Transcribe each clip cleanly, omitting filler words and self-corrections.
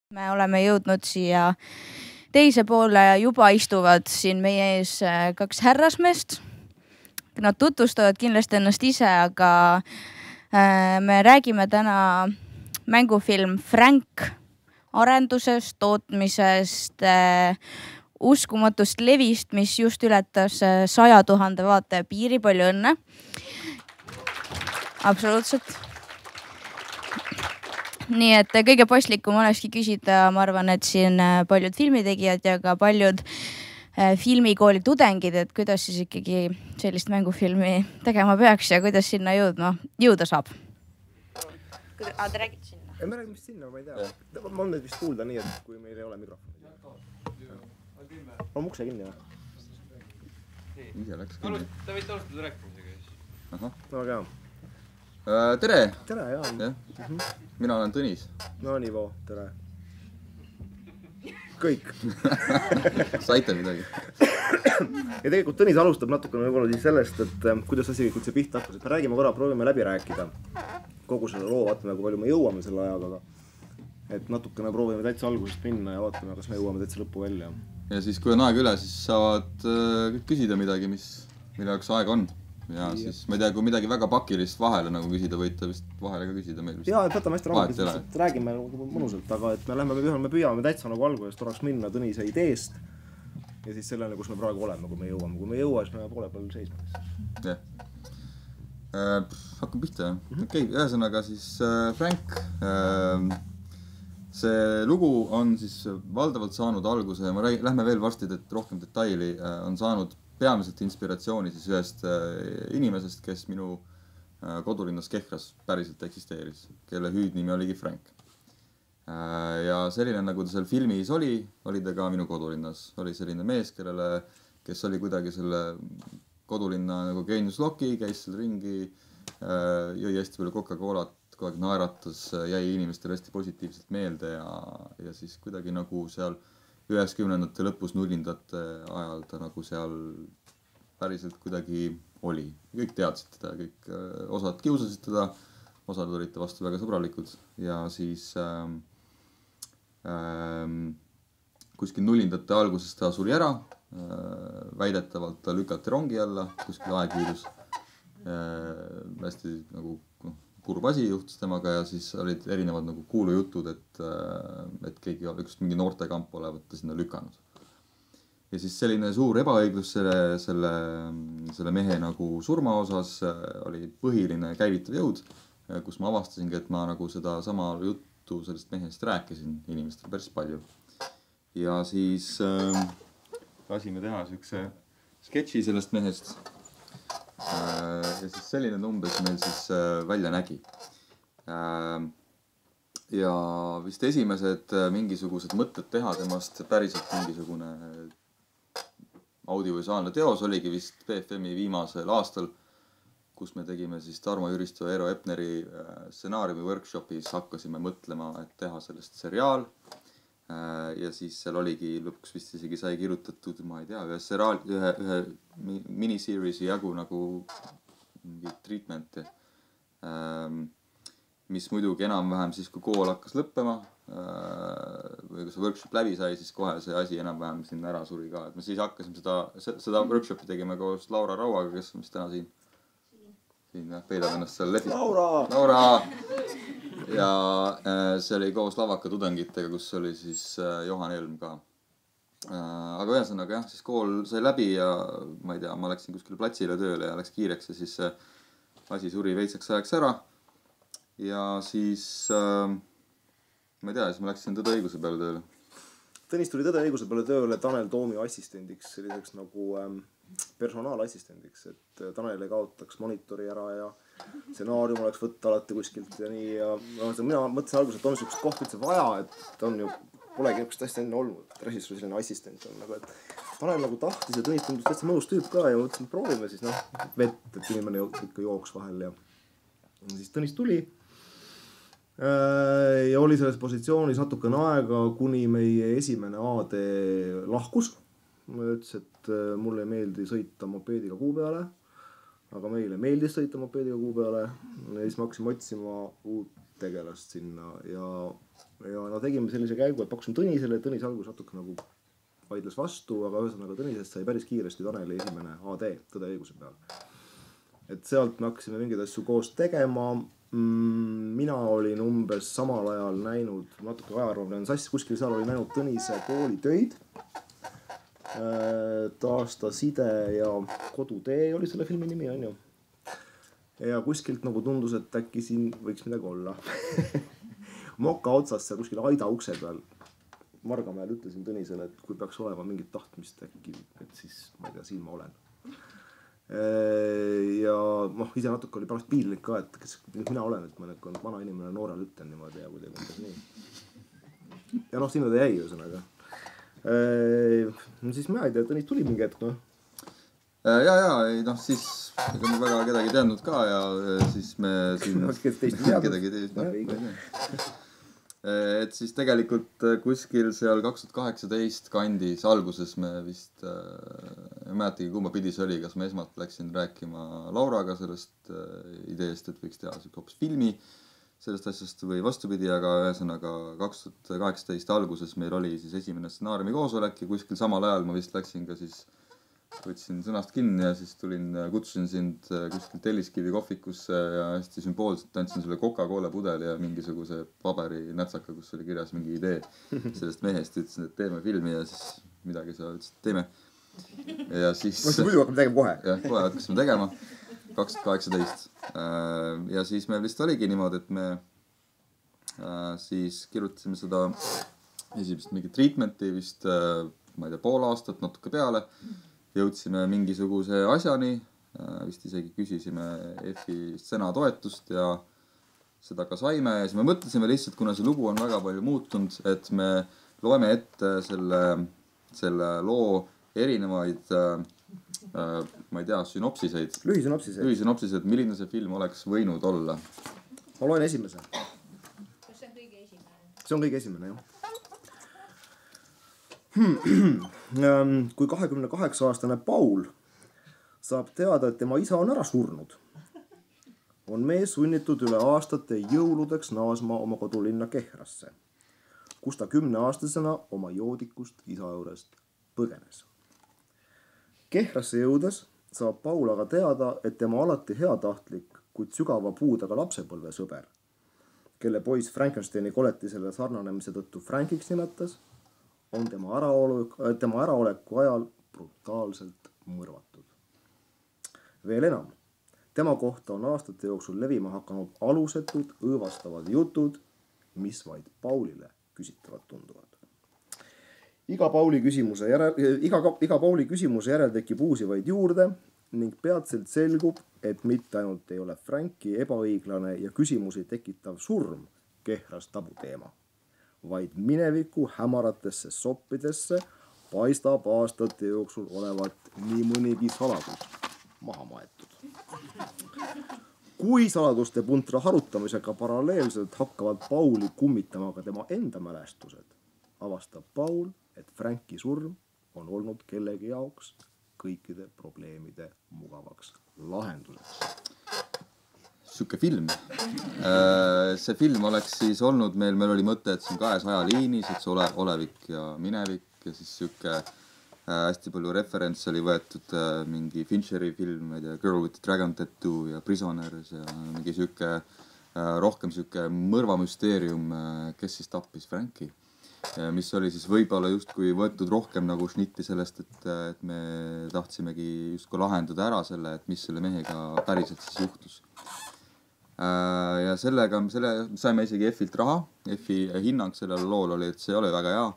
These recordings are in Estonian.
Me oleme jõudnud siia teise poole ja juba istuvad siin meie ees kaks härrasmeest. Nad tutvustavad kindlasti ennast ise, aga me räägime täna mängufilm Frank arendusest, tootmisest, uskumatust levist, mis just ületas 100 000 vaataja piiri. Palju õnne. Absoluutselt. Nii et kõige paslikum olekski küsida, ma arvan, et siin paljud filmitegijad ja ka paljud filmikooli tudengid, et kuidas siis ikkagi sellist mängufilmi tegema peaks ja kuidas sinna jõuda saab. Te räägite sinna? Me räägime sinna, ma ei tea. Ma on nüüd vist kuulda nii, et kui meil ei ole mikrofoni. On ukse kinni või? Ise läks kinni. Te võite alustada rääkimisega siis. Aha. No väga. Tere! Tere, jaa. Mina olen Tõnis. No nii voo, tere. Kõik. Saite midagi? Ja tegelikult Tõnis alustab natukene võib-olla siis sellest, et kuidas asi kõik üldse pihta hakkas. Me räägime korra, proovime läbi rääkida kogu selle loo, vaatame, kui palju me jõuame selle ajaga. Et natukene proovime täitsa algusest minna ja vaatame, kas me jõuame täitsa lõppu välja. Ja siis, kui on aeg üle, siis saavad küsida midagi, mille jaoks aeg on. Ja siis, ma ei tea, kui midagi väga pakilist vahele nagu küsida, võite vist vahele ka küsida meil vist. Jaa, et võtame hästi raamatuses, et räägime mõnusalt, aga et me püüame täitsa nagu algusest korraks minna Tõnise ideest ja siis sellele, kus me praegu oleme, kui me jõuame. Kui me jõua, siis me poole peal seisma. Jah. Hakkab pihta, jah. Okei, ühesõnaga siis Frank. See lugu on siis valdavalt saanud alguse, lähme veel varsti rohkem detaili, on saanud peamiselt inspiratsiooni siis ühest inimesest, kes minu kodulinnas Kehras päriselt eksisteeris, kelle hüüdnimi oligi Frank. Ja selline, nagu ta seal filmis oli ta ka minu kodulinnas. Oli selline mees, kes oli kuidagi selle kodulinna nagu Genius Locki, käis seal ringi, jõi hästi palju Coca-Colat, kogu aeg naeratas, jäi inimestele hästi positiivselt meelde ja siis kuidagi nagu seal 90ndate lõpus, 0ndate ajal ta nagu seal päriselt kuidagi oli. Kõik teadsid teda, kõik osad kiusasid teda, osad olid ta vastu väga sõbralikud ja siis kuskil 0ndate alguses ta suri ära, väidetavalt ta lükati rongi alla, kuskil aegviidus. Hästi nagu kurb asi juhtus temaga ja siis olid erinevad nagu kuulujutud, et keegi üks mingi noortekamp olevat ta sinna lükanud. Ja siis selline suur ebaõiglus selle mehe nagu surma osas oli põhiline käivitav jõud, kus ma avastasingi, et ma nagu seda sama juttu sellest mehest rääkisin inimestel päris palju. Ja siis lasime teha siukse sketši sellest mehest. Ja siis selline umbes meil siis välja nägi. Ja vist esimesed mingisugused mõtted teha temast päriselt mingisugune audiovisuaalne teos oligi vist BFM-i viimasel aastal, kus me tegime siis Tarmo Jüristo ja Eero Epneri stsenaariumi workshopis, hakkasime mõtlema, et teha sellest seriaal. Ja siis seal oligi lõpuks vist isegi sai kirjutatud, ma ei tea, ühe miniseeriesi jagu nagu mingi treatment, mis muidugi enam-vähem siis, kui kool hakkas lõppema või kui see workshop läbi sai, siis kohe see asi enam-vähem sinna ära suri ka. Et me siis hakkasime seda workshopi tegime koos Laura Rauaga, kes on vist täna siin. Siin peidab ennast seal lehvist. Laura! Ja see oli koos Lavaka tudengitega, kus oli siis Johan Elm ka. Aga ühesõnaga jah, siis kool sai läbi ja ma ei tea, ma läksin kuskile platsile tööle ja läks kiireks ja siis asi suri veitseks ajaks ära. Ja siis, ma ei tea, siis ma läksin Tõde õiguse peale tööle. Tõnis tuli Tõde õiguse peale tööle Tanel Toomi assistendiks, selliseks nagu personaalassistendiks, et Tanel ei kaotaks monitori ära ja stsenaarium oleks võtta alati kuskilt ja nii. Ja mina mõtlesin alguses, et on sellist kohta üldse vaja, et on ju, polegi niisugust hästi enne olnud, et režissööri selline assistent on nagu, et Tanel nagu tahtis ja Tõnis tundus täitsa mõnus tüüp ka ja mõtlesin, proovime siis vett, et inimene ikka jooks vahel ja siis Tõnis tuli ja oli selles positsioonis natukene aega, kuni meie esimene AD lahkus. Ma ütles, et mulle ei meeldi sõita mopeediga kuu peale, aga meile meeldis sõita mopeediga kuu peale ja siis me hakkasime otsima uut tegelast sinna ja no tegime sellise käigu, et pakkusime Tõnisele, Tõnis algus natuke nagu vaidles vastu, aga ühesõnaga Tõnisest sai päris kiiresti Taneli esimene AD Tõde õiguse peal. Et sealt me hakkasime mingeid asju koos tegema. Mina olin umbes samal ajal näinud, natuke ajaarvamine on sassi, kuskil seal olin näinud Tõnise koolitöid. Taasta side ja Kodutee oli selle filmi nimi, on ju. Ja kuskilt nagu tundus, et äkki siin võiks midagi olla. Moka otsas seal kuskil Aida ukse peal Margamäel ütlesin Tõnisele, et kui peaks olema mingit tahtmist äkki, et siis ma ei tea, siin ma olen. Ja ise natuke oli pärast piinlik ka, et kes mina olen, et ma nagu vana inimene noorele ütlen niimoodi ja kuidagi umbes nii. Ja sinna ta jäi ühesõnaga. Siis ma ei tea, Tõnis tuli mingi hetk, siis ega ma väga kedagi teadnud ka ja siis me siin kedagi teist, et siis tegelikult kuskil seal 2018 kandis alguses me vist ei mäletagi kumba pidi see oli, kas ma esmalt läksin rääkima Lauraga sellest ideest, et võiks teha hoopis filmi sellest asjast või vastupidi, aga ühesõnaga 2018 alguses meil oli siis esimene stsenaariumi koosolek ja kuskil samal ajal ma vist läksin ka siis võtsin sõnast kinni ja siis kutsusin sind kuskil Telliskivi kohvikusse ja hästi sümboolselt andsin sulle Coca-Cola pudeli ja mingisuguse paberi nätsaka, kus oli kirjas mingi idee sellest mehest. Ütlesin, et teeme filmi ja siis midagi sa ütlesid, teeme. Ja siis... muidu hakkame tegema kohe. Jah, kohe hakkasime tegema. 2018. Ja siis meil vist oligi niimoodi, et me siis kirjutasime seda esimest mingi treatmenti vist, ma ei tea, pool aastat natuke peale. Jõudsime mingisuguse asjani, vist isegi küsisime EF-i stsena toetust ja seda ka saime ja siis me mõtlesime lihtsalt, kuna see lugu on väga palju muutunud, et me loeme ette selle loo erinevaid, ma ei tea, synopsiseid. Lühisynopsiseid, milline see film oleks võinud olla. Ma loen esimese. Kas see on kõige esimene? See on kõige esimene, jah. Kui 28-aastane Paul saab teada, et tema isa on ära surnud, on mees sunnitud üle aastate jõuludeks naasma oma kodulinna Kehrasse, kus ta 10-aastasena oma joodikust isa juurest põgenes. Kehrasse jõudes saab Paul aga teada, et tema alati heatahtlik, kuid sügava puudega lapsepõlve sõber, kelle poiss Frankensteini koletisele sarnanemise tõttu Frankiks nimetas, on tema äraoleku ajal brutaalselt mõrvatud. Veel enam, tema kohta on aastate jooksul levima hakanud alusetud, õõvastavad jutud, mis vaid Paulile küsitavad tunduvad. Iga Pauli küsimuse järel tekib uusi vaid juurde ning peatselt selgub, et mitte ainult ei ole Franki ebaõiglane ja küsimusi tekitav surm Kehras tabuteema, vaid mineviku hämaratesse soppidesse paistab aastate jooksul olevat nii mõnigi saladus maha maetud. Kui saladuste puntra harutamisega paralleelselt hakkavad Pauli kummitama ka tema enda mälestused, avastab Paul, et Franki surm on olnud kellegi jaoks kõikide probleemide mugavaks lahenduseks. Siuke film. See film oleks siis olnud meil oli mõte, et see on kahes ajaliinis, et see olevik ja minevik ja siis siuke hästi palju referents oli võetud mingi Fincheri film, ma ei tea, Girl with the Dragon Tattoo ja Prisoners ja mingi siuke rohkem siuke mõrvamüsteerium, kes siis tappis Franki. Mis oli siis võib-olla justkui võetud rohkem nagu šnitti sellest, et me tahtsimegi justkui lahendada ära selle, et mis selle mehega päriselt siis juhtus. Ja selle saime isegi F-ilt raha. F-i hinnang sellele lool oli, et see ei ole väga hea.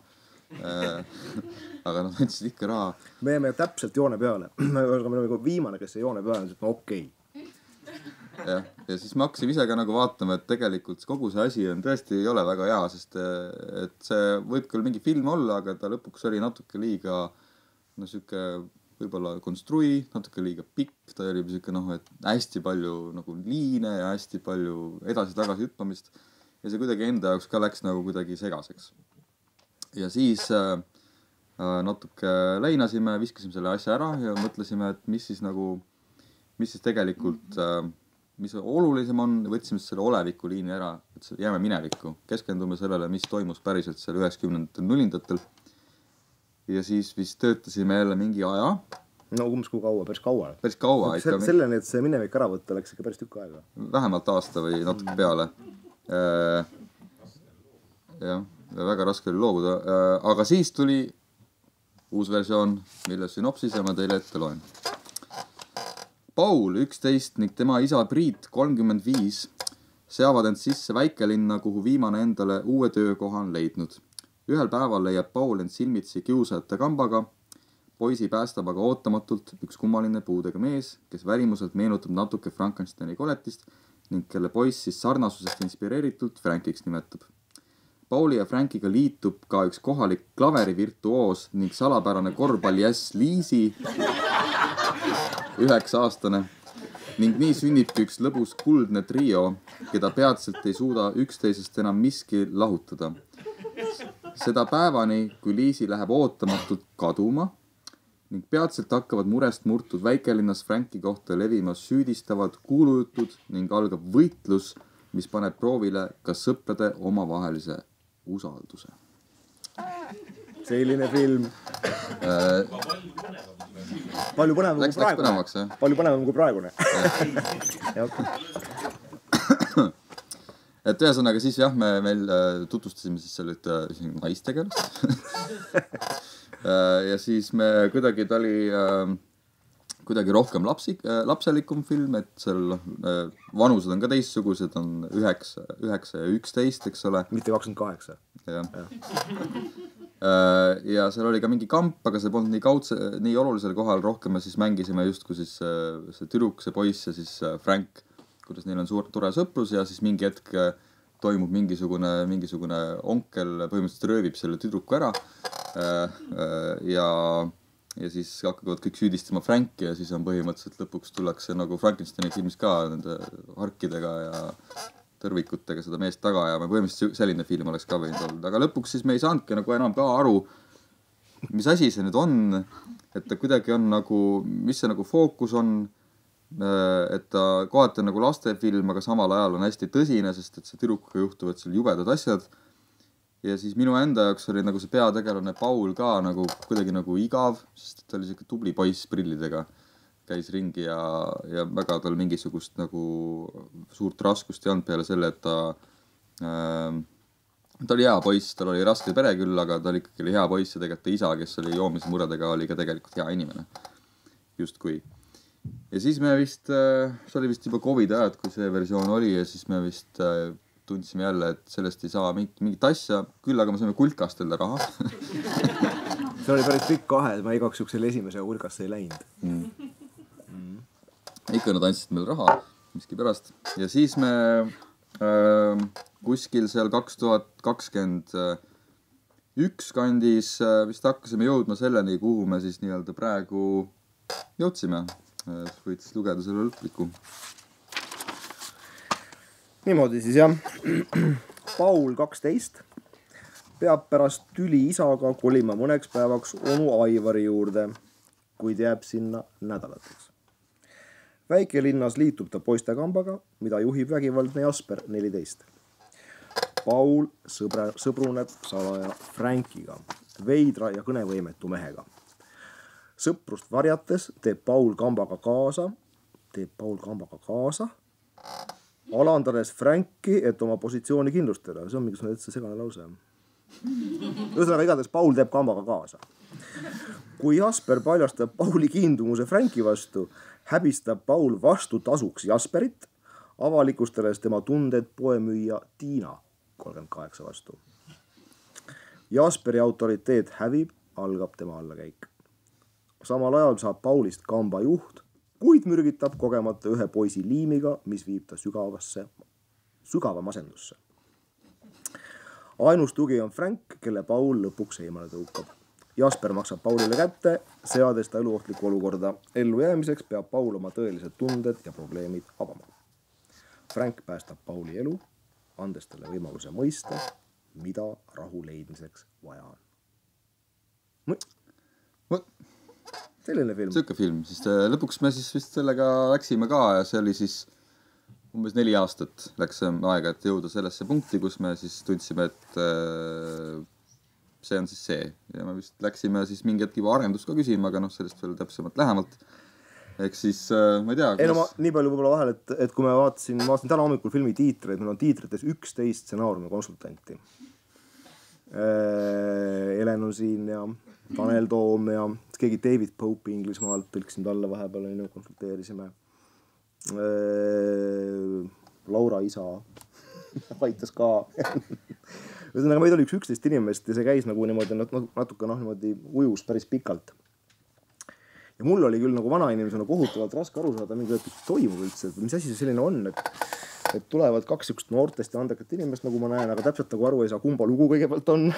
Aga nad andsid ikka raha. Me jäime täpselt joone peale. Me olime viimane, kes see joone peale, et okei. Ja siis me hakkasime ise ka nagu vaatama, et tegelikult kogu see asi on tõesti ei ole väga hea, sest et see võib küll mingi film olla, aga ta lõpuks oli natuke liiga siuke võib-olla konstrui, natuke liiga pikk, ta oli siuke et hästi palju nagu liine ja hästi palju edasi-tagasi hüppamist ja see kuidagi enda jaoks ka läks nagu kuidagi segaseks. Ja siis natuke leinasime, viskasime selle asja ära ja mõtlesime, et mis siis tegelikult mis olulisem on, võtsime selle oleviku liini ära, et jääme minevikku, keskendume sellele, mis toimus päriselt seal 90-ndatel, 0-ndatel. Ja siis vist töötasime jälle mingi aja. No kui kaua, päris kaua. Päris kaua. Selleni, et see minevik ära võtta, läks ikka päris tükk aega. Vähemalt aasta või natuke peale. Jah, väga raske oli loobuda. Aga siis tuli uus versioon, mille sünopsise ma teile ette loen. Paul, 11 ning tema isa Priit, 35, seavad end sisse väikelinna, kuhu viimane endale uue töökoha on leidnud. Ühel päeval leiab Paul end silmitsi kiusajate kambaga. Poisi päästab aga ootamatult üks kummaline puudega mees, kes välimuselt meenutab natuke Frankensteini koletist ning kelle poiss siis sarnasusest inspireeritult Frankiks nimetab. Pauli ja Frankiga liitub ka üks kohalik klaverivirtuoos ning salapärane korvpallijäss Liisi, 9-aastane, ning nii sünnibki üks lõbus kuldne trio, keda peatselt ei suuda üksteisest enam miski lahutada. Seda päevani, kui Liisi läheb ootamatult kaduma ning peatselt hakkavad murest murtud väikelinnas Franki kohta levima süüdistavad kuulujutud ning algab võitlus, mis paneb proovile ka sõprade omavahelise usalduse. Selline film. Palju põnevam kui praegune. Palju põnevam kui praegune. Et ühesõnaga siis jah, meil tutvustasime siis selle naistegelast. Ja siis me kuidagi ta oli kuidagi rohkem lapselikum film, et seal vanused on ka teistsugused, on 9 ja 11, eks ole. Mitte 28. Ja seal oli ka mingi kamp, aga see polnud nii olulisel kohal, rohkem me siis mängisime justkui siis see tüdruk, see poiss ja siis Frank, kuidas neil on tore sõprus ja siis mingi hetk toimub mingisugune onkel põhimõtteliselt röövib selle tüdruku ära ja siis hakkavad kõik süüdistama Franki ja siis on põhimõtteliselt lõpuks tullakse nagu Frankensteini filmis ka nende harkidega ja tõrvikutega seda meest taga ja põhimõtteliselt selline film oleks ka võinud olla. Aga lõpuks siis me ei saanudki nagu enam ka aru, mis asi see nüüd on, et ta kuidagi on nagu, mis see nagu fookus on, et ta kohati on nagu lastefilm, aga samal ajal on hästi tõsine, sest et see tüdrukuga juhtuvad seal jubedad asjad. Ja siis minu enda jaoks oli nagu see peategelane Paul ka nagu kuidagi nagu igav, sest ta oli selline tubli poiss prillidega, käis ringi ja väga tal mingisugust nagu suurt raskust ei olnud peale selle, et ta oli hea poiss, tal oli raske pere küll, aga ta oli ikkagi hea poiss ja tegelikult ta isa, kes oli joomise muredega, oli ka tegelikult hea inimene. Justkui. Ja siis me vist, see oli vist juba COVID ajad, kui see versioon oli ja siis me vist tundsime jälle, et sellest ei saa mingit asja, küll aga me saime kulkastelda raha. See oli päris pikk kahe, et ma igaks juks selle esimese kulkasse ei läinud. Ikka nad andsid meil raha, miski pärast. Ja siis me kuskil seal 2021 kandis vist hakkasime jõudma selleni, kuhu me siis nii-öelda praegu jõudsime. Võitis lugeda selle lõpliku. Niimoodi siis jah. Paul 12 peab pärast tüli isaga kolima mõneks päevaks onu Aivari juurde, kuid jääb sinna nädalateks. Väikelinnas liitub ta poistekambaga, mida juhib vägivaldne Jasper 14. Paul sõbruneb salaja Frankiga, veidra ja kõnevõimetu mehega. Sõprust varjates teeb Paul kambaga kaasa, alandades Franki, et oma positsiooni kindlustada. See on mingisugune segane lause. Ühesõnaga igatahes Paul teeb kambaga kaasa. Kui Jasper paljastab Pauli kiindumuse Franki vastu, häbistab Paul vastu tasuks Jasperit, avalikustades tema tunded poemüüja Tiina 38 vastu. Jasperi autoriteet hävib, algab tema allakäik. Samal ajal saab Paulist kamba juht, kuid mürgitab kogemata ühe poisi liimiga, mis viib ta sügava masendusse. Ainus tugi on Frank, kelle Paul lõpuks eemale tõukab. Jasper maksab Paulile kätte, seades ta eluohtlikku olukorda. Ellu jäämiseks peab Paul oma tõelised tunded ja probleemid avama. Frank päästab Pauli elu, andes talle võimaluse mõista, mida rahu leidmiseks vaja on. Selline film. Sõuke film, sest lõpuks me siis vist sellega läksime ka ja see oli siis umbes 4 aastat läks aega, et jõuda sellesse punkti, kus me siis tundsime, et see on siis see. Ja me vist läksime siis mingi hetk juba arendust ka küsima, aga sellest veel täpsemalt lähemalt. Ehk siis, ma ei tea... Ei, no nii palju võib-olla vahel, et kui ma vaatasin täna hommikul filmi tiitreid, meil on tiitrites 11 stsenaariumi konsultanti. Helen on siin ja Tanel Toom ja keegi David Pope Inglismaalt tõlksin talle vahepeal, konsulteerisime. Laura isa aitas ka. Ühesõnaga meid oli 11 inimest ja see käis nagu niimoodi natuke niimoodi ujus päris pikalt. Ja mul oli küll nagu vanainimesena kohutavalt raske aru saada, mingi toimub üldse, et mis asi see selline on, et tulevad 2 sihukest noortest ja andekat inimest, nagu ma näen, aga täpselt nagu aru ei saa, kumba lugu kõigepealt on.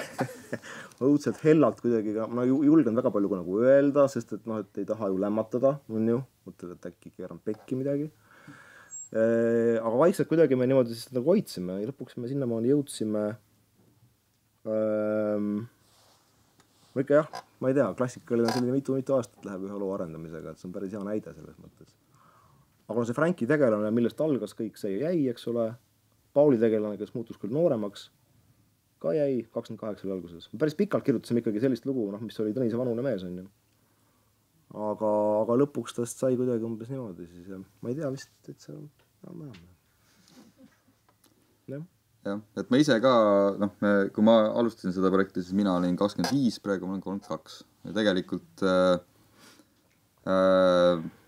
Õudselt hellalt kuidagi, ma julgen väga palju nagu öelda, sest et ei taha ju lämmatada, on ju, mõtled, et äkki keeran pekki midagi. Aga vaikselt kuidagi me niimoodi siis nagu hoidsime ja lõpuks me sinnamaani jõudsime. Ma ikka jah, ma ei tea, klassikaline on selline mitu aastat läheb ühe loo arendamisega, et see on päris hea näide selles mõttes. Aga see Franki tegelane, millest algas kõik see jäi, eks ole. Pauli tegelane, kes muutus küll nooremaks, ka jäi 28 alguses. Päris pikalt kirjutasime ikkagi sellist lugu, mis oli Tõnise vanune mees, on ju. Aga lõpuks tast sai kuidagi umbes niimoodi siis ja ma ei tea vist, et see on jah. Jah, et ma ise ka, kui ma alustasin seda projekti, siis mina olin 25, praegu ma olen 32. Ja tegelikult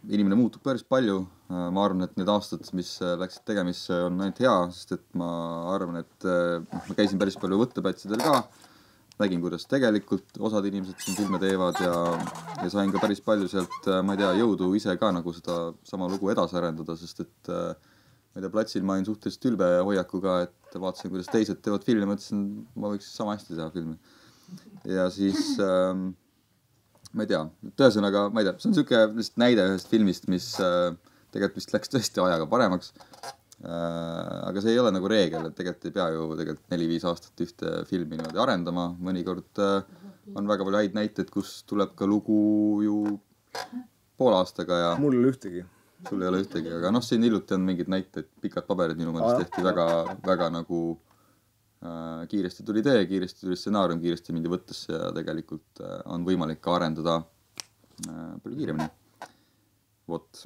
inimene muutub päris palju. Ma arvan, et need aastad, mis läksid tegemisse, on ainult hea, sest et ma arvan, et ma käisin päris palju võtteplatsidel ka. Nägin, kuidas tegelikult osad inimesed siin filme teevad ja sain ka päris palju sealt, ma ei tea, jõudu ise ka nagu seda sama lugu edasi arendada, sest et ma ei tea, platsil ma olin suhteliselt ülbe hoiakuga, et vaatasin, kuidas teised teevad filmi, mõtlesin, ma võiks sama hästi teha filmi. Ja siis, ma ei tea, tõesõnaga, ma ei tea, see on siuke lihtsalt näide ühest filmist, mis tegelikult vist läks tõesti ajaga paremaks. Aga see ei ole nagu reegel, et tegelikult ei pea ju 4-5 aastat ühte filmi niimoodi arendama. Mõnikord on väga palju häid näiteid, kus tuleb ka lugu ju poole aastaga ja... Mul ei ühtegi. Sul ei ole ühtegi, aga siin hiljuti on mingid näited, pikad paberid minu mõelest tehti väga nagu kiiresti tuli idee, kiiresti tuli stsenaarium, kiiresti mindi võttesse ja tegelikult on võimalik ka arendada palju kiiremini. Vot.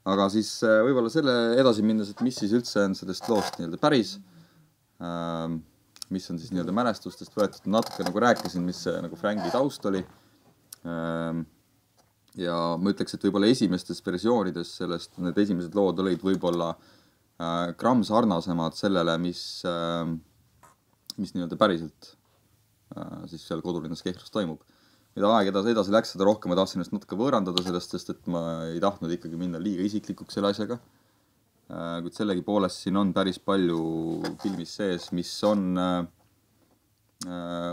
Aga siis võib-olla selle edasi minnes, et mis siis üldse on sellest loost nii-öelda päris, mis on siis nii-öelda mälestustest võetud, natuke nagu rääkisin, mis see nagu Franki taust oli. Ja ma ütleks, et võib-olla esimestes versioonides sellest, need esimesed lood olid võib-olla gramm sarnasemad sellele, mis nii-öelda päriselt siis seal kodulinnas Kehras toimub. Mida aeg edasi läks, seda rohkem ma tahtsin ennast natuke võõrandada sellest, sest et ma ei tahtnud ikkagi minna liiga isiklikuks selle asjaga. Kuid sellegi poolest siin on päris palju filmis sees, mis on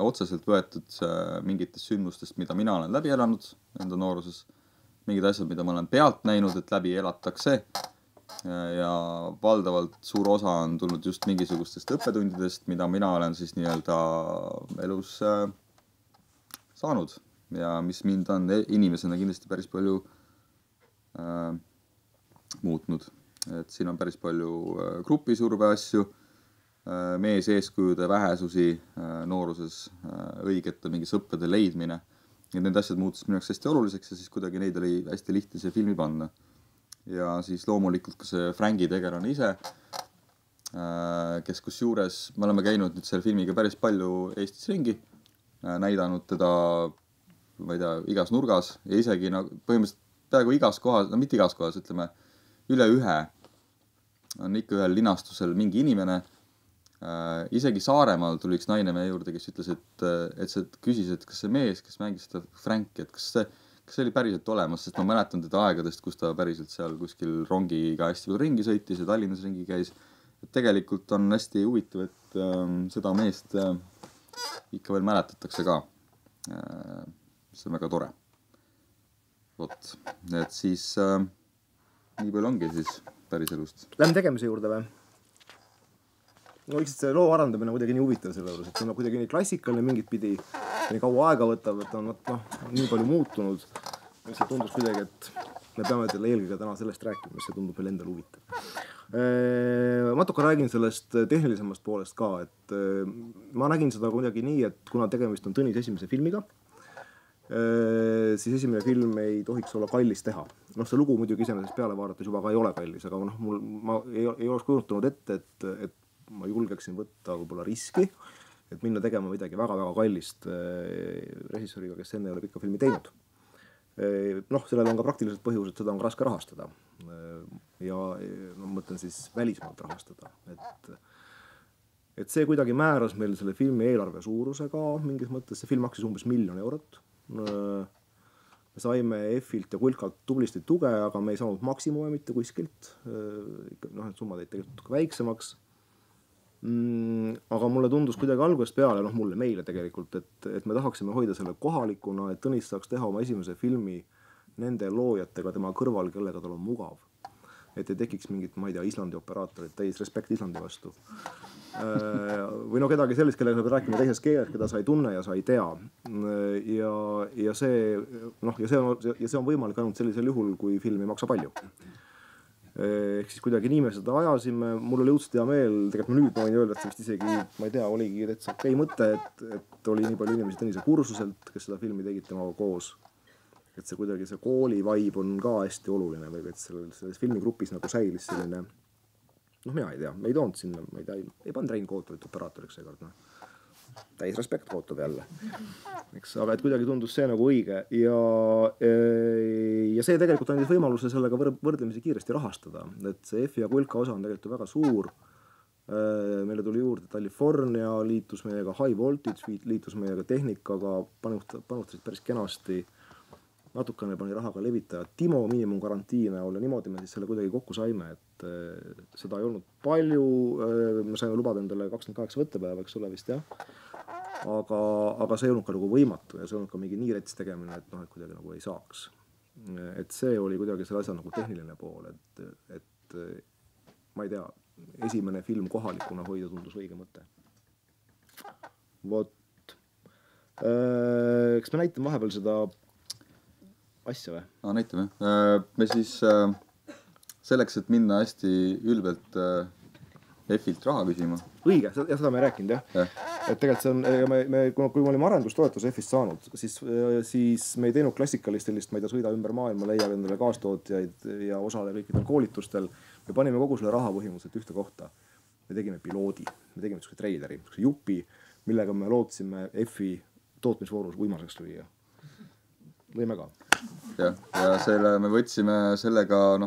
otseselt võetud mingitest sündmustest, mida mina olen läbi elanud enda nooruses. Mingid asjad, mida ma olen pealt näinud, et läbi elatakse. Ja valdavalt suur osa on tulnud just mingisugustest õppetundidest, mida mina olen siis nii-öelda elus saanud. Ja mis mind on inimesena kindlasti päris palju muutnud. Et siin on päris palju grupisurve asju, mees eeskujude vähesusi nooruses, õigete mingi sõprade leidmine. Ja need asjad muutus minu jaoks hästi oluliseks ja siis kuidagi neid oli hästi lihtne see filmi panna. Ja siis loomulikult ka see Franki tegelane ise, kes kus juures, me oleme käinud nüüd selle filmiga päris palju Eestis ringi, näidanud teda ma ei tea, igas nurgas ja isegi põhimõtteliselt peaaegu igas kohas, mitte igas kohas, ütleme, üle ühe on ikka ühel linastusel mingi inimene. Isegi Saaremaal tuli üks naine meie juurde, kes ütles, et see küsis, et kas see mees, kes mängis seda Franki, et kas see oli päriselt olemas, sest ma mäletan teda aegadest, kus ta päriselt seal kuskil rongiga hästi palju ringi sõitis ja Tallinnas ringi käis. Et tegelikult on hästi huvitav, et seda meest ikka veel mäletatakse ka. See on väga tore. Vot, et siis nii palju ongi siis päris elust. Lähme tegemise juurde või? No lihtsalt see loo arendamine on kuidagi nii huvitav selle juures, et see on kuidagi nii klassikaline mingit pidi, nii kaua aega võtab, et on nii palju muutunud. See tundus kuidagi, et me peame teile eelkõige täna sellest rääkima, mis see tundub meil endal huvitav. Natuke räägin sellest tehnilisemast poolest ka, et ma nägin seda kuidagi nii, et kuna tegemist on Tõnis esimese filmiga, siis esimene film ei tohiks olla kallis teha. See lugu muidugi iseenesest peale vaadates juba ka ei ole kallis, aga ma ei oleks kujutanud ette, et ma julgeksin võtta võib-olla riski, et minna tegema midagi väga-väga kallist režissööriga, kes enne ei ole pikka filmi teinud. Sellel on ka praktilised põhjused, seda on ka raske rahastada. Ja ma mõtlen siis välismaalt rahastada. Et see kuidagi määras meil selle filmi eelarve suuruse ka mingis mõttes. See film maksis umbes 1 000 000 eurot. Me saime F-ilt ja Kulkalt tublisti tuge, aga me ei saanud maksimumi mitte kuskilt. Need summad jäid tegelikult väiksemaks. Aga mulle tundus kuidagi algusest peale, meile tegelikult, et me tahaksime hoida selle kohalikuna, et Tõnis saaks teha oma esimese filmi nende loojatega tema kõrval, kellega tal on mugav. Et ei tekiks mingit, ma ei tea, Islandi operaatorit, täis respekt Islandi vastu. Või kedagi sellist, kellega sa pead rääkima teises keeles, keda sa ei tunne ja sa ei tea. Ja see on võimalik ainult sellisel juhul, kui film ei maksa palju. Ehk siis kuidagi nii me seda ajasime, mul oli õudselt hea meel, tegelikult nüüd ma võin öelda, et see vist isegi, ma ei tea, oligi täitsa okei mõte, et oli nii palju inimesi Tõnise kursuselt, kes seda filmi tegid temaga koos. Et see kuidagi see kooli vibe on ka hästi oluline või et selles filmigrupis nagu säilis selline, mina ei tea, me ei toonud sinna, ma ei tea, ei pannud Rein Kootorit operaatoriks seekord, täis respekt Kootov jälle. Aga et kuidagi tundus see nagu õige ja see tegelikult andis võimaluse sellega võrdlemisi kiiresti rahastada. Et see F ja Kulka osa on tegelikult väga suur. Meile tuli juurde California, liitus meiega High Voltage, liitus meiega Tehnikaga, panustasid päris kenasti. Natukene pani rahaga levitaja Timo miinimumgarantiine olla, niimoodi me siis selle kuidagi kokku saime, et seda ei olnud palju, me saime lubada endale 28 võttepäeva, eks ole vist jah. Aga see ei olnud ka nagu võimatu ja see ei olnud ka mingi nii rets tegemine, et kuidagi nagu ei saaks. Et see oli kuidagi selle asja nagu tehniline pool, et ma ei tea, esimene film kohalikuna hoida tundus õige mõte. Vot. Eks me näitame vahepeal seda asja või? Näitame. Me siis selleks, et minna hästi ülbelt F-ilt raha küsima. Õige, seda me ei rääkinud jah. Et tegelikult see on, kui me olime arendustoetuse F-ist saanud, siis me ei teinud klassikalist sellist, ma ei tea, sõida ümber maailma, leia endale kaastootjaid ja osale kõikidel koolitustel. Me panime kogu selle raha põhimõtteliselt ühte kohta. Me tegime piloodi, me tegime treileri, jupi, millega me lootsime F-i tootmisvoorus uimaseks lüüa. Lõime ka. Ja selle me võtsime sellega,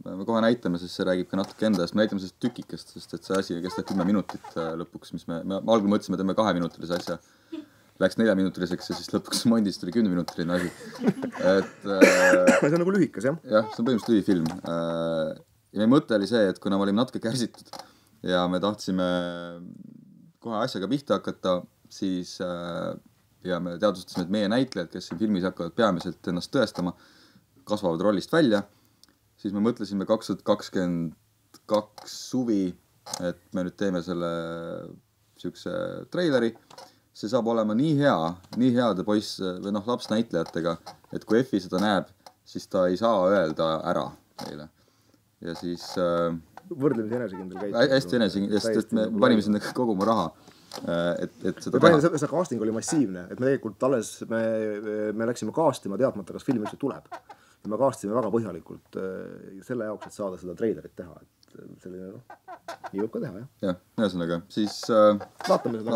me kohe näitame, sest see räägib ka natuke endast. Me näitame sellest tükikest, sest et see asi kestab 10 minutit lõpuks, mis me algul mõtlesime, teeme 2-minutilise asja. Läks 4-minutiliseks ja siis lõpuks mondist tuli 10-minutiline asi. See on nagu lühikas, jah? Jah, see on põhimõtteliselt lühifilm. Ja meie mõte oli see, et kuna me olime natuke kärsitud ja me tahtsime kohe asjaga pihta hakata, siis ja me teadvustasime, et meie näitlejad, kes siin filmis hakkavad peamiselt ennast tõestama, kasvavad rollist välja. Siis me mõtlesime 2022 suvi, et me nüüd teeme selle sihukese treileri. See saab olema nii heade poiss või lapsnäitlejatega, et kui F-i seda näeb, siis ta ei saa öelda ära meile. Ja siis võrdlemisi enesekindel käib. Hästi enesekindel, sest me panime sinna kogu oma raha. Et seda teha. See casting oli massiivne, et me tegelikult alles me läksime kaastima teadmata, kas film üldse tuleb. Ja me kaastisime väga põhjalikult selle jaoks, et saada seda treilerit teha. Et selline, nii võib ka teha, jah. Jah, ühesõnaga, siis vaatame seda.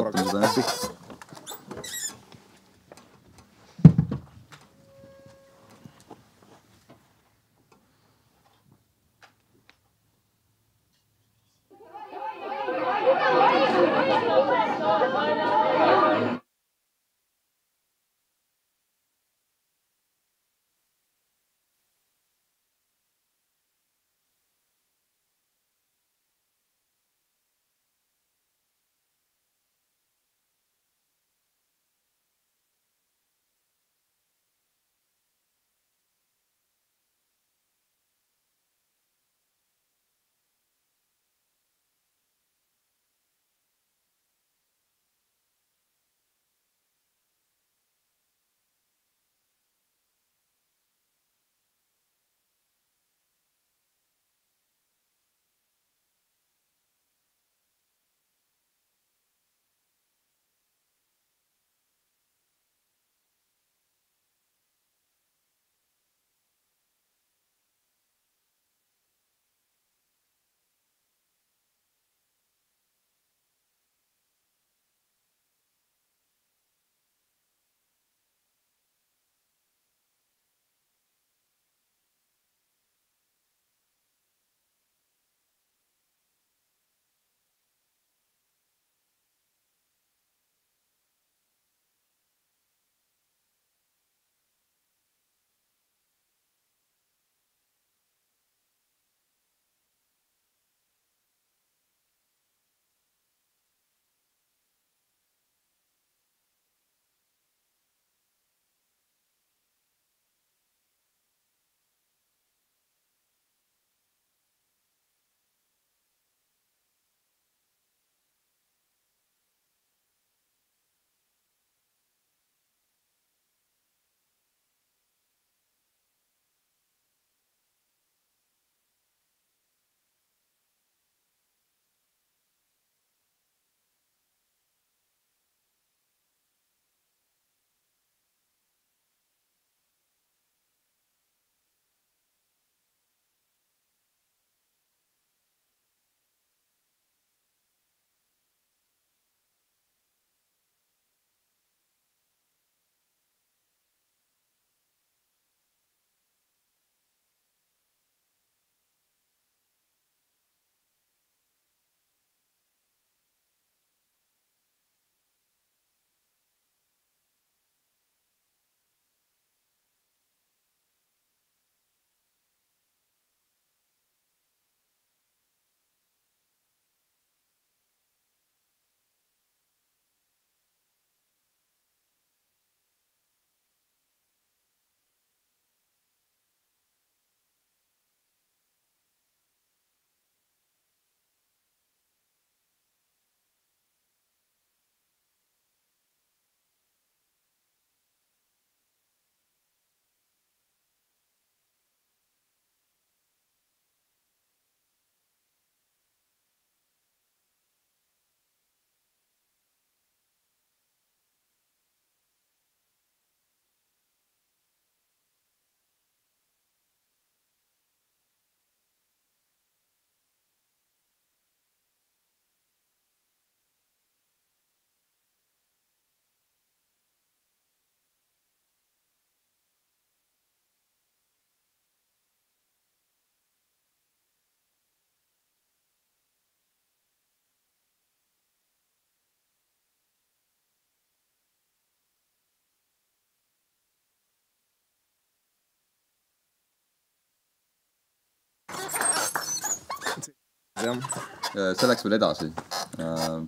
see läks veel edasi.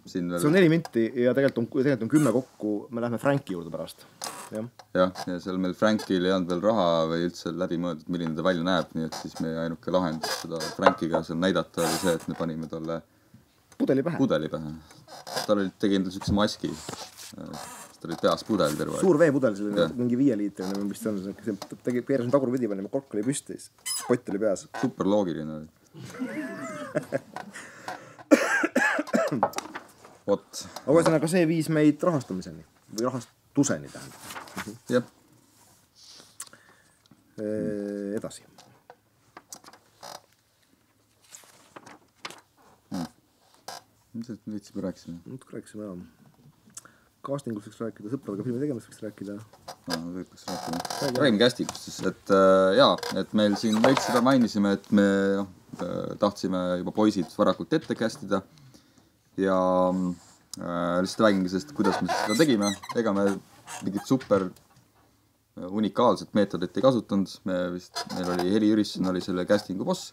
See on 4 minti ja tegelikult on 10 kokku. Me lähme Franki juurde pärast. Ja seal meil Frankil ei olnud veel raha või üldse läbi mõeldud, milline ta välja näeb, nii et siis meie ainuke lahendus seda Frankiga seal näidata oli see, et me panime talle pudeli pähe. Tal tegi endale siukse maski. Ta oli peas pudel terve. Suur veepudel, selline mingi 5 liitrine, mis on. Keerasin tagurpidi, panime kork oli püsti, pott oli peas. Super loogiline oli. Vot. Aga ühesõnaga see viis meid rahastamiseni või rahastuseni tähendab. Jah. Edasi. Mis lihtsalt rääkisime? Rääkisime jah. Castingust võiks rääkida, sõpradega filmi tegemist võiks rääkida. Võiks rääkida. Räägime castingust siis, et et meil siin veits seda mainisime, et me tahtsime juba poisid varakult ette castida ja lihtsalt räägingi sellest, kuidas me seda tegime. Ega me mingit super unikaalset meetodit ei kasutanud. Meil oli Heli Jürisson oli selle castingu boss.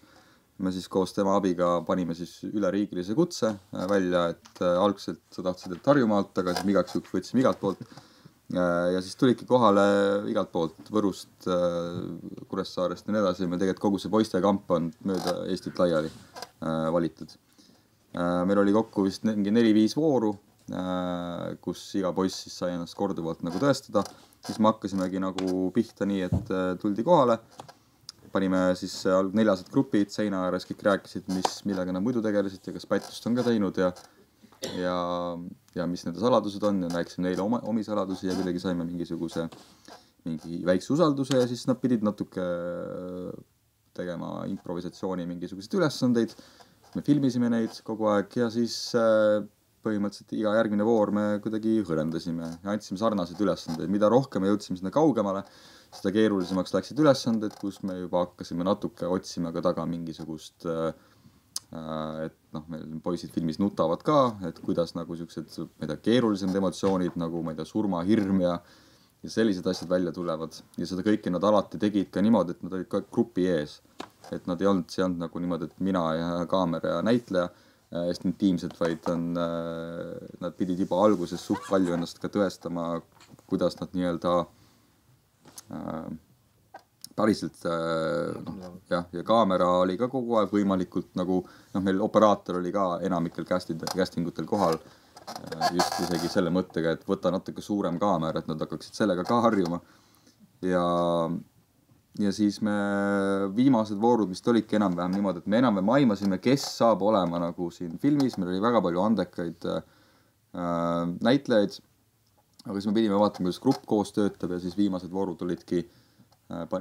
Me siis koos tema abiga panime siis üleriigilise kutse välja, et algselt sa tahtsid, et Harjumaalt, aga siis igaks juhuks võtsime igalt poolt. Ja siis tulidki kohale igalt poolt, Võrust, Kuressaarest ja nii edasi. Meil tegelikult kogu see poiste kamp on mööda Eestit laiali valitud. Meil oli kokku vist 4-5 vooru, kus iga poiss siis sai ennast korduvalt nagu tõestada. Siis me hakkasimegi nagu pihta nii, et tuldi kohale. Panime siis 4 grupid seina ääres, kõik rääkisid, millega nad muidu tegelesid ja kas pättust on ka teinud ja mis nende saladused on ja rääkisime neile omi saladusi ja kuidagi saime mingi väikse usalduse ja siis nad pidid natuke tegema improvisatsiooni mingisuguseid ülesandeid. Me filmisime neid kogu aeg ja siis põhimõtteliselt iga järgmine voor me kuidagi hõrendasime ja andsime sarnaseid ülesandeid. Mida rohkem me jõudsime sinna kaugemale, seda keerulisemaks läksid ülesanded, kus me juba hakkasime natuke otsima ka taga mingisugust, et meil poisid filmis nutavad ka, et kuidas nagu siuksed, keerulisemad emotsioonid nagu, surmahirm ja sellised asjad välja tulevad. Ja seda kõike nad alati tegid ka niimoodi, et nad olid ka grupi ees. Et nad ei olnud nagu niimoodi, et mina ja kaamera ja näitleja hästi intiimsed, vaid nad pidid juba alguses suht palju ennast ka tõestama, kuidas nad nii-öelda päriselt ja kaamera oli ka kogu aeg võimalikult nagu, meil operaator oli ka enamikel castingutel kohal just isegi selle mõttega, et võta natuke suurem kaamera, et nad hakkaksid sellega ka harjuma ja siis me viimased voorud vist olidki enam-vähem niimoodi, et me enam-vähem aimasime, kes saab olema nagu siin filmis, meil oli väga palju andekaid näitlejaid. Aga siis me pidime vaatama, kuidas grupp koos töötab ja siis viimased voorud olidki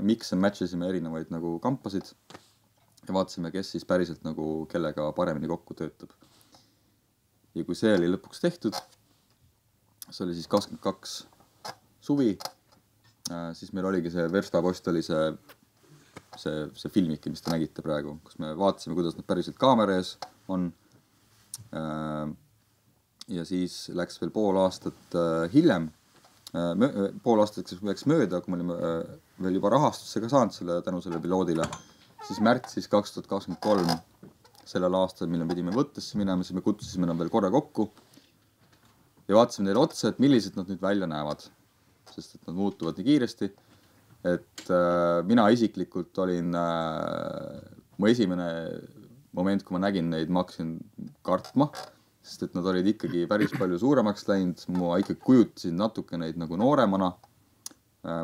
mix and match'isime erinevaid nagu kampasid ja vaatasime, kes siis päriselt nagu kellega paremini kokku töötab. Ja kui see oli lõpuks tehtud, see oli siis 22 suvi, siis meil oligi see Verstapost oli see filmiki, mis te nägite praegu, kus me vaatasime, kuidas nad päriselt kaamera ees on. Ja siis läks veel pool aastat hiljem, pool aastat läks mööda, kui me olime veel juba rahastusse ka saanud tänu selle piloodile, siis märtsis 2023 sellel aastal, mille pidime võttesse minema, siis me kutsusime nad veel korra kokku ja vaatasime neile otsa, et millised nad nüüd välja näevad, sest et nad muutuvad nii kiiresti, et mina isiklikult olin, mu esimene moment, kui ma nägin neid, ma hakkasin kartma, sest et nad olid ikkagi päris palju suuremaks läinud, ma ikkagi kujutasin natuke neid nagu nooremana.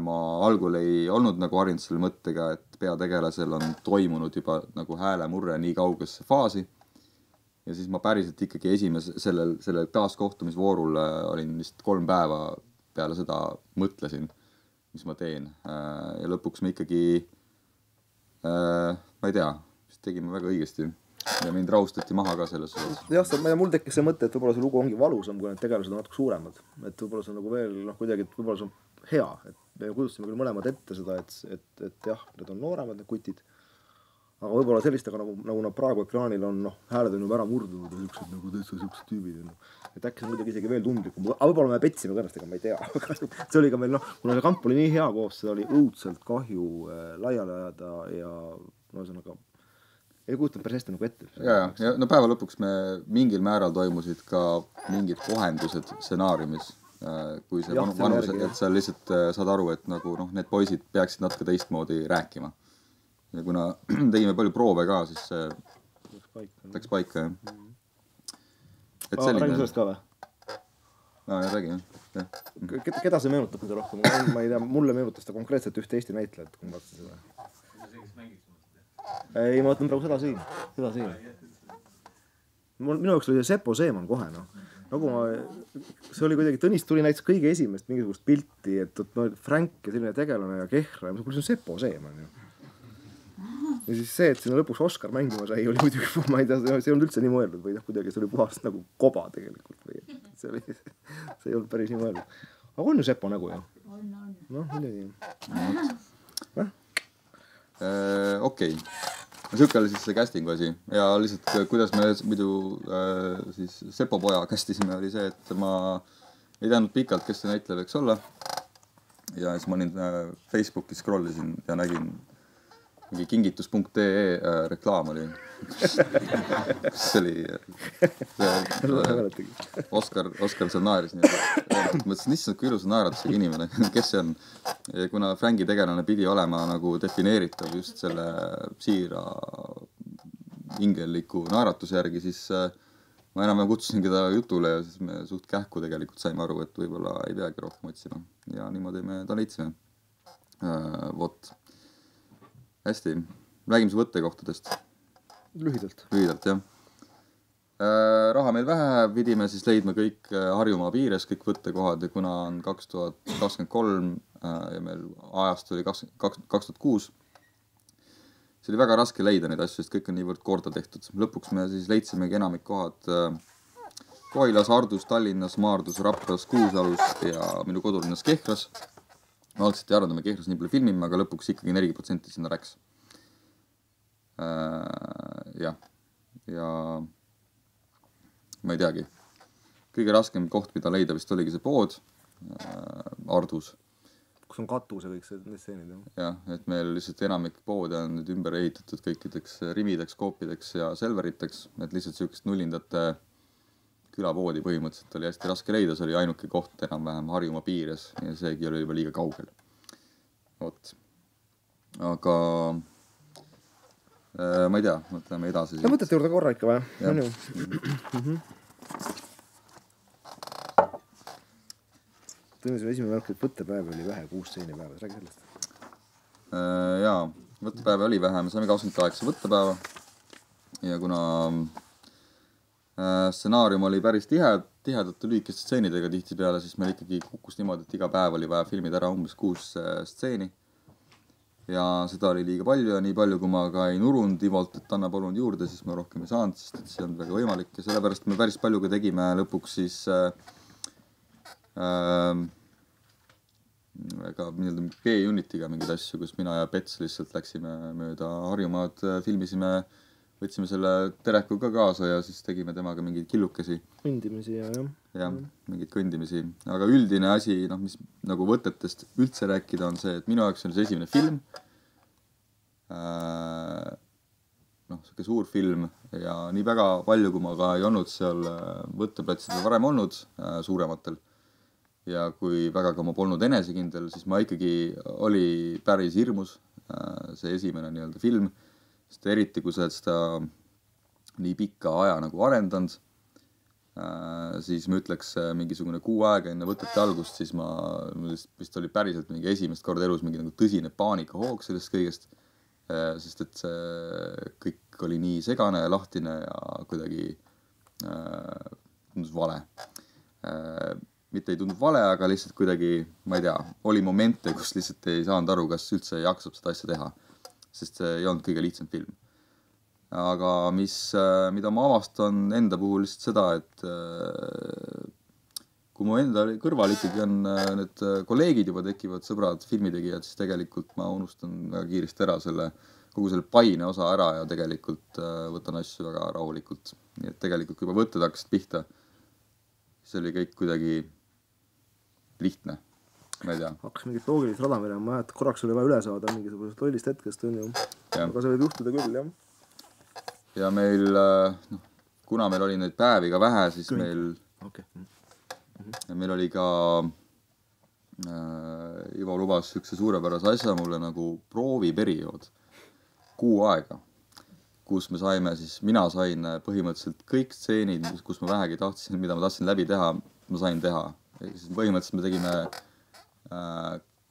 Ma algul ei olnud nagu harinud selle mõttega, et peategelasel on toimunud juba nagu häälemurre nii kaugesse faasi. Ja siis ma päriselt ikkagi sellel taaskohtumisvoorul olin vist 3 päeva peale seda mõtlesin, mis ma teen. Ja lõpuks me ikkagi, ma ei tea, vist tegime väga õigesti. Ja mind rahustati maha ka selles osas. Jah, mul tekkis see mõte, et võib-olla see lugu ongi valusam, kui need tegelased on natuke suuremad. Et võib-olla see on nagu veel, kuidagi, et võib-olla see on hea. Et me kujutasime küll mõlemad ette seda, et jah, need on nooremad, need kutid. Aga võib-olla sellistega, nagu nad praegu ekraanil on, hääled on juba ära murdunud ja siuksed nagu siuksed tüübid. Et äkki see on kuidagi isegi veel tundlikum. Aga võib-olla me petsime kõrnastega, ma ei tea. See oli ka meil, kuna see kamp oli nii hea koos, seda oli õudselt kahju laiali ajada ja ühesõnaga ei kujutanud päris hästi nagu ette. Ja no päeva lõpuks me mingil määral toimusid ka mingid kohendused stsenaariumis, kui see vanus, et sa lihtsalt saad aru, et nagu noh, need poisid peaksid natuke teistmoodi rääkima. Ja kuna tegime palju proove ka, siis see läks paika, jah. Räägi sellest ka või? Räägi, jah. Keda see meenutab mida rohkem? Ma ei tea, mulle meenutas ta konkreetselt ühte Eesti näitlejat, kui ma vaatasin seda. Ei, ma võtan praegu seda siin. Minu jaoks oli Seppo Seeman kohe, noh. Nagu see oli kuidagi, Tõnis tuli näiteks kõige esimest mingisugust pilti, et Frank ja selline tegelane ja Kehra ja see on Seppo Seeman, ju. Ja siis see, et sinna lõpuks Oskar mängima sai, oli muidugi, ma ei tea, see ei olnud üldse nii mõeldud või kuidagi see oli puhast nagu koba tegelikult või see ei olnud päris nii mõeldud. Aga on ju Seppo nägu, ju? Noh, muidugi. Okei. Siuke oli siis see castingu asi ja lihtsalt kuidas me muidu siis Seppo poja castisime oli see, et ma ei teadnud pikalt, kes see näitleja võiks olla. Ja siis ma olin Facebooki scrollisin ja nägin mingi kingitus.ee reklaam oli. See oli Oskar seal naeris nii. Mõtlesin, issand, kui ilus naeratusega inimene, kes see on. Ja kuna Franki tegelane pidi olema nagu defineeritav just selle siira ingelliku naeratuse järgi, siis ma enam kutsusin keda jutule ja siis me suht kähku tegelikult saime aru, et võib-olla ei peagi rohkem otsima. Ja niimoodi me ta leidsime. Vot. Hästi. Räägime su võttekohtadest. Lühidalt, jah. Raha meil vähe, pidime siis leidma kõik Harjumaa piires, kõik võttekohad ja kuna on 2023 ja meil ajast oli 2006, see oli väga raske leida neid asju, sest kõik on niivõrd korda tehtud. Lõpuks me siis leidsimegi enamik kohad Koilas, Ardus, Tallinnas, Maardus, Rapras, Kuusalus ja minu kodulinnas Kehras. Ma algselt ei arvanud, me Kehras nii palju filmime, aga lõpuks ikkagi 40% sinna läks. Ja ma ei teagi. Kõige raskem koht, mida leida vist oligi see pood, Ardus. Kus on katus ja kõik need stseenid. Jah, et meil lihtsalt enamik poode on nüüd ümber ehitatud kõikideks rimideks, koopideks ja selveriteks, et lihtsalt siukest nullindate külapoodi põhimõtteliselt oli hästi raske leida, see oli ainuke koht enam-vähem Harjumaa piires ja seegi oli juba liiga kaugel. Vot. Aga ma ei tea, mõtleme edasi. Ja mõtlete juurde korra ikka või? Tõnis on esimene märk, et võttepäev oli vähe, 6 seenipäeva. Räägi sellest. Jaa, võttepäev oli vähe, me saime 28 võttepäeva ja kuna stsenaarium oli päris tihedate lühikeste stseenidega tihti peale, siis meil ikkagi kukkus niimoodi, et iga päev oli vaja filmida ära umbes 6 stseeni. Ja seda oli liiga palju ja nii palju, kui ma ka ei nurunud Ivolt, et anna palun juurde, siis ma rohkem ei saanud, sest et see on väga võimalik. Ja sellepärast me päris palju ka tegime lõpuks siis ka B-unitiga mingid asju, kus mina ja Pets lihtsalt läksime mööda Harjumaad, filmisime, võtsime selle Tereku ka kaasa ja siis tegime temaga mingeid killukesi. Kõndimisi ja mingid kõndimisi. Aga üldine asi, mis nagu võtetest üldse rääkida on see, et minu jaoks on see esimene film. Siuke suur film ja nii väga palju, kui ma ka ei olnud seal võtteplatsidel varem olnud suurematel. Ja kui väga ka ma polnud enesekindel, siis ma ikkagi oli päris hirmus see esimene nii-öelda film. Sest eriti, kui sa oled seda nii pikka aja nagu arendanud, siis ma ütleks mingisugune 6 aega enne võtete algust, siis ma vist oli päriselt mingi esimest korda elus mingi nagu tõsine paanikahoog sellest kõigest. Sest et see kõik oli nii segane ja lahtine ja kuidagi tundus vale. Mitte ei tundnud vale, aga lihtsalt kuidagi, ma ei tea, oli momente, kus lihtsalt ei saanud aru, kas üldse jaksab seda asja teha. Sest see ei olnud kõige lihtsam film. Aga mida ma avastan enda puhul lihtsalt seda, et kui mu enda kõrval ikkagi on need kolleegid juba tekivad, sõbrad, filmitegijad, siis tegelikult ma unustan väga kiiresti ära kogu selle paine osa ära ja tegelikult võtan asju väga rahulikult. Nii et tegelikult kui juba võtted hakkasid pihta, siis oli kõik kuidagi lihtne. Ma ei tea. Hakkas mingit loogilist rada minema, et korraks oli vaja üle saada mingisugusest lollist hetkest, on ju. Aga see võib juhtuda küll, jah. ja meil, kuna meil oli neid päevi ka vähe, siis meil oli ka Ivo lubas üks suurepärase asja mulle nagu prooviperiood, kuu aega, kus me saime siis, mina sain põhimõtteliselt kõik stseenid, kus ma vähegi tahtsin, mida ma tahtsin läbi teha, ma sain teha. Põhimõtteliselt me tegime,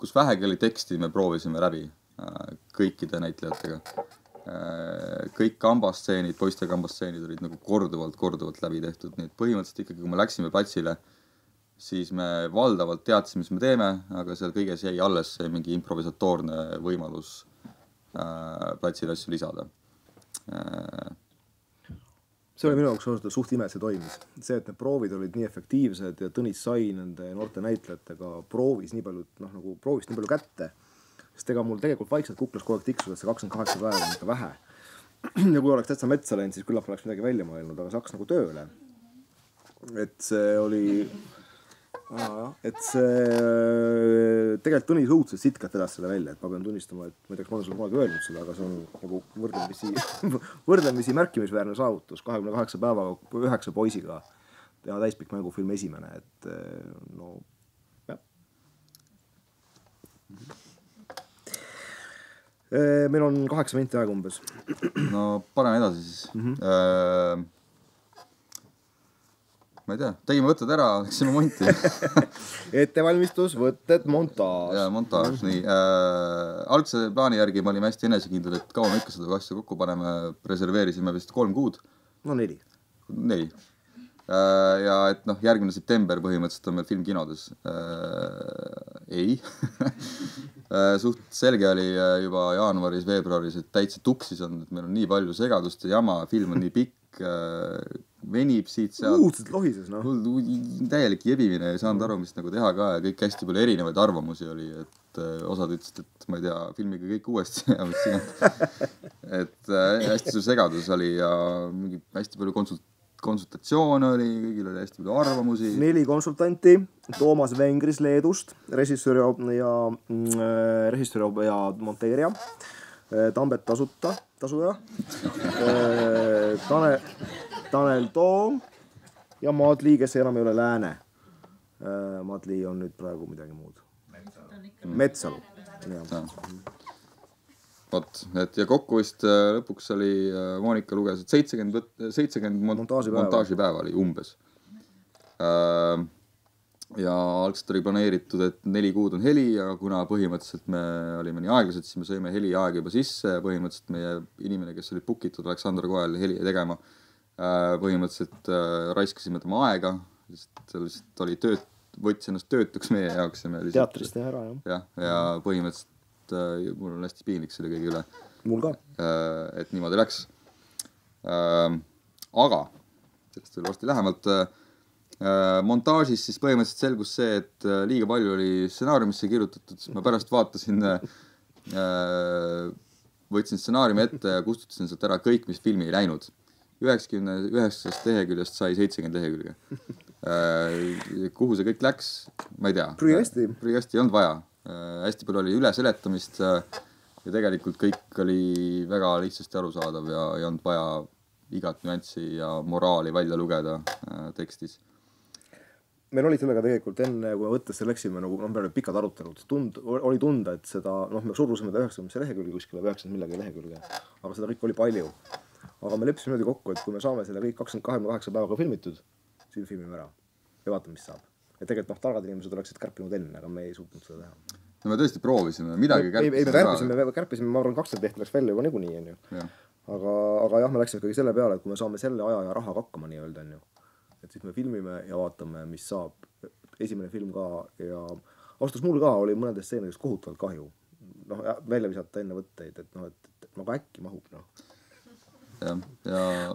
kus vähegi oli teksti, me proovisime läbi kõikide näitlejatega. Kõik kambastseenid, poiste kambastseenid olid nagu korduvalt läbi tehtud, nii et põhimõtteliselt ikkagi, kui me läksime platsile, siis me valdavalt teadsime, mis me teeme, aga seal kõiges jäi alles see mingi improvisatoorne võimalus platsile asju lisada. See oli minu jaoks suht ime, et see toimis. See, et need proovid olid nii efektiivsed ja Tõnis sai nende noorte näitlejatega proovis nii palju kätte, sest ega mul tegelikult vaikselt kuklas kogu aeg tiksus, et see 28 päeva on ikka vähe. Ja kui oleks täitsa metsa läinud, siis küllap oleks midagi välja mõelnud, aga see hakkas nagu tööle. Et see oli... et see tegelikult Tõnis õudselt sitkalt edas selle välja, et ma pean tunnistama, et ma ei tea, ma olen sulle kunagi öelnud seda, aga see on nagu võrdlemisi märkimisväärne saavutus 28 päevaga 9 poisiga teha täispikk mängufilm esimene, et no jah. Meil on 8 minti aega umbes. No paneme edasi siis. Ma ei tea, tegime võtted ära, läksime monti. Ettevalmistus, võtted, montaaž. Ja, montaaž, nii. Algse plaani järgi me olime hästi enesekindlad, et kaua me ikka seda asja kokku paneme, reserveerisime vist 3 kuud. No 4. Ja et järgmine september põhimõtteliselt on meil film kinodes. Ei. Suht selge oli juba jaanuaris, veebruaris, et täitsa tuksis on, et meil on nii palju segadust ja jama, film on nii pikk, venib siit sealt. Uudselt lohises, noh. Täielik jebimine, ei saanud aru, mis nagu teha ka ja kõik hästi palju erinevaid arvamusi oli, et osad ütlesid, et ma ei tea, filmiga kõik uuesti ja mis siin. Et hästi suur segadus oli ja mingi hästi palju konsultatsioon oli, kõigil oli hästi palju arvamusi. 4 konsultanti, Toomas Vengris Leedust, režissöör ja monteerija, Tambet tasuja, Tanel Toom ja Madli, kes enam ei ole Lääne. Madli on nüüd praegu midagi muud. Metsalu. Vot, et ja kokku vist lõpuks oli, Monika luges, et 70 montaažipäeva oli umbes. Ja algselt oli planeeritud, et 4 kuud on heli, aga kuna põhimõtteliselt me olime nii aeglased, siis me sõime heli aeg juba sisse ja põhimõtteliselt meie inimene, kes oli bookitud Aleksandr Koel heli tegema, põhimõtteliselt raiskasime tema aega, sest oli tööd, võttis ennast töötuks meie jaoks. Teatrist teha ära, jah. Ja põhimõtteliselt mul on hästi piinlik selle kõige üle. Mul ka. Et niimoodi läks. Aga, sellest veel varsti lähemalt, montaažis siis põhimõtteliselt selgus see, et liiga palju oli stsenaariumisse kirjutatud. Ma pärast vaatasin, võtsin stsenaariumi ette ja kustutasin sealt ära kõik, mis filmi ei läinud. 99 leheküljest sai 70 lehekülge. Kuhu see kõik läks? Ma ei tea. Prügihästi ei olnud vaja. Hästi palju oli üleseletamist ja tegelikult kõik oli väga lihtsasti arusaadav ja ei olnud vaja igat nüanssi ja moraali välja lugeda tekstis. Meil oli sellega tegelikult enne, kui me võttesse läksime, nagu meil olid pikad arutelud, oli tunda, et seda, me surusime 90 lehekülge kuskile, 90 millegi lehekülge, aga seda kõik oli palju. Aga me leppisime niimoodi kokku, et kui me saame selle kõik 28 päevaga filmitud, siis filmime ära ja vaatame, mis saab. Ja tegelikult targad inimesed oleksid kärpinud enne, aga me ei suutnud seda teha. No me tõesti proovisime, midagi kärpisime, ma arvan, 20 tehti läks välja juba niikuinii, on ju. Aga jah, me läksime ikkagi selle peale, et kui me saame selle aja ja raha hakkama nii öelda, on ju. Et siis me filmime ja vaatame, mis saab. Esimene film ka ja austus mul ka oli mõnedes stseenidest kohutavalt kahju. Välja visata enne võtteid, et nagu äkki mahub.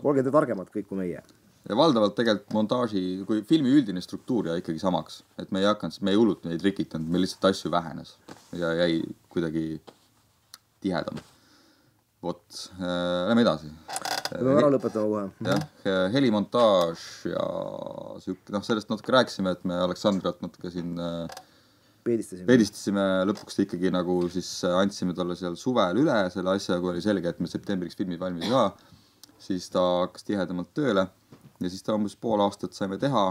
Olge te targemad kõik kui meie. Ja valdavalt tegelikult montaaži, kui filmi üldine struktuur jäi ikkagi samaks, et me ei hakanud, me ei hullult neid rikitanud, meil lihtsalt asju vähenes ja jäi kuidagi tihedam. Vot, lähme edasi. Me ära lõpetame kohe. Jah, helimontaaž ja sellest natuke rääkisime, et me Aleksandrat natuke siin peedistasime. Lõpuks ikkagi nagu siis andsime talle seal suvel üle selle asja, kui oli selge, et me septembriks filmi valmis ka. siis ta hakkas tihedamalt tööle ja siis ta umbes pool aastat saime teha.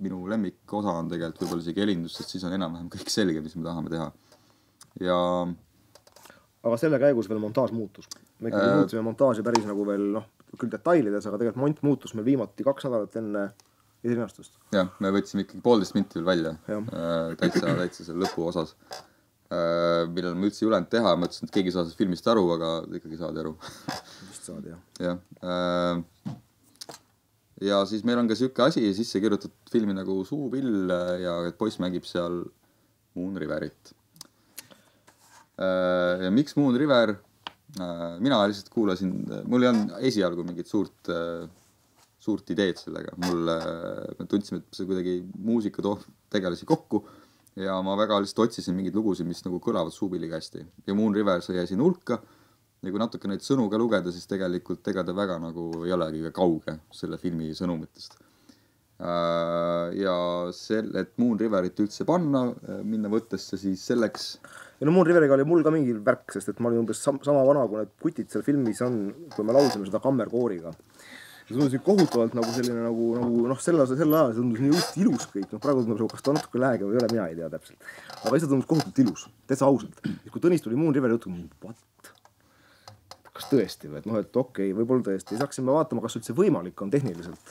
Minu lemmikosa on tegelikult võib-olla isegi helindus, sest siis on enam-vähem kõik selge, mis me tahame teha. Ja... Aga selle käigus veel montaaž muutus. Me ikkagi muutsime montaaži päris nagu veel, küll detailides, aga tegelikult mont muutus meil viimati 2 nädalat enne esinastust. Jah, me võtsime ikkagi 1,5 minti veel välja. Täitsa selle lõpu osas. Millal ma üldse ei julenud teha, mõtlesin, et keegi saa filmist aru, aga ikkagi saadi aru. Vist saadi, jah. Ja siis meil on ka siuke asi sisse kirjutatud filmi nagu Suupill ja et poiss mängib seal Moon Riverit. Ja miks Moon River? Mina lihtsalt kuulasin, mul ei olnud esialgu mingit suurt ideed sellega. Me tundsime, et see kuidagi muusika toob tegelasi kokku ja ma väga lihtsalt otsisin mingeid lugusid, mis nagu kõlavad Suupilliga hästi. Ja Moon River sai jäi siin hulka. Ja kui natuke neid sõnu ka lugeda, siis tegelikult ta väga nagu ei olegi kauge selle filmi sõnumitest. Ja et Moon Riverit üldse panna, minna võttesse siis selleks... Ja Moon Riveriga oli mul ka mingi värk, sest et ma olin umbes sama vana, kui need kutid seal filmis on, kui me laulsime seda kammerkooriga. See tundus kohutavalt nagu selline sel ajal see tundus nii just ilus kõik. Praegu tundus, kas ta natuke lääge või ei ole, mina ei tea täpselt. Aga see tundus kohutavalt ilus, täitsa ausalt. Kui Tõnis tuli Moon Riveri juttu, what? Kas tõesti või? Et okei, võib-olla tõesti. Saaksime vaatama, kas üldse võimalik on tehniliselt.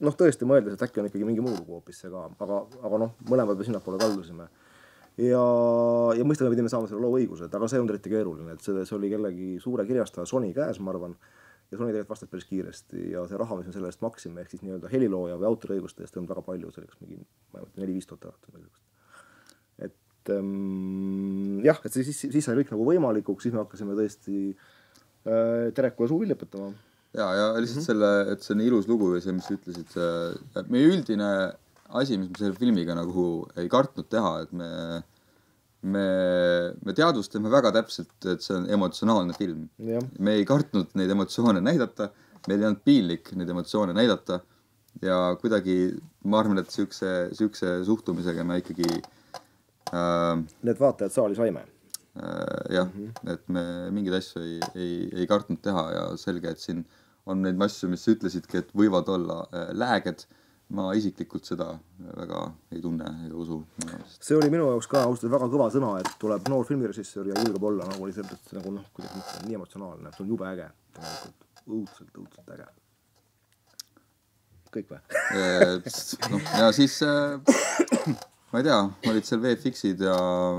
Tõesti mõeldes, et äkki on ikkagi mingi muu lugu hoopis see ka. Aga mõlemad me sinnapoole kaldusime. Ja mõista me pidime saama selle loo õigused, aga see on eriti keeruline. Et see oli kellegi suure kirjastaja Sony käes, ma arvan. Ja Sony tegelikult vastas päris kiiresti. Ja see raha, mis me selle eest maksime, ehk siis nii-öelda helilooja või autoriõiguste eest on väga palju. See oleks mingi 4-5 000 €. Et siis sai kõik nagu võimalikuks, siis me hakkasime tõesti Tereku ja Suupill lõpetama. Ja lihtsalt et see on ilus lugu ja see, mis ütlesid, meie üldine asi, mis me selle filmiga nagu ei kartnud teha, et me teadvustame väga täpselt, et see on emotsionaalne film. Ja. Me ei kartnud neid emotsioone näidata, meil ei olnud piinlik neid emotsioone näidata ja kuidagi ma arvan, et siukse suhtumisega me ikkagi need vaatajad saali saime. Et me mingeid asju ei kartnud teha ja selge, et siin on neid asju, mis ütlesidki, et võivad olla lääged. Ma isiklikult seda väga ei tunne ega usu. See oli minu jaoks ka ausalt väga kõva sõna, et tuleb noor filmirežissöör ja julgeb olla oli sellest kuidagi nii emotsionaalne. See on jube äge. Õudselt äge. Kõik või? Ja siis... Ma ei tea, olid seal VFX-id ja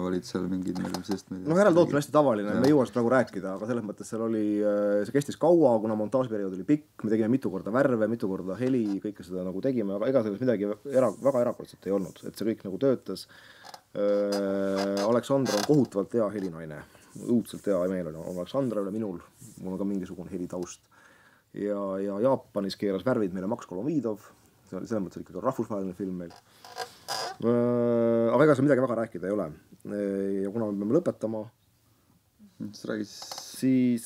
olid seal mingid... Järeltootmine hästi tavaline, me ei jõua seda praegu rääkida, aga selles mõttes seal oli, see kestis kaua, kuna montaasiperiood oli pikk, me tegime mitu korda värve, mitu korda heli, kõike seda nagu tegime, aga ega selles midagi väga erakordselt ei olnud, et see kõik nagu töötas. Aleksandra on kohutavalt hea helinaine, õudselt hea meel on Aleksandra üle minul, mul on ka mingisugune helitaust. Ja Jaapanis keeras värvid meile Max Kolovidov, selles mõttes ikkagi rahvusvaheline film meil. Aga ega see midagi väga rääkida ei ole. Ja kuna me peame lõpetama, siis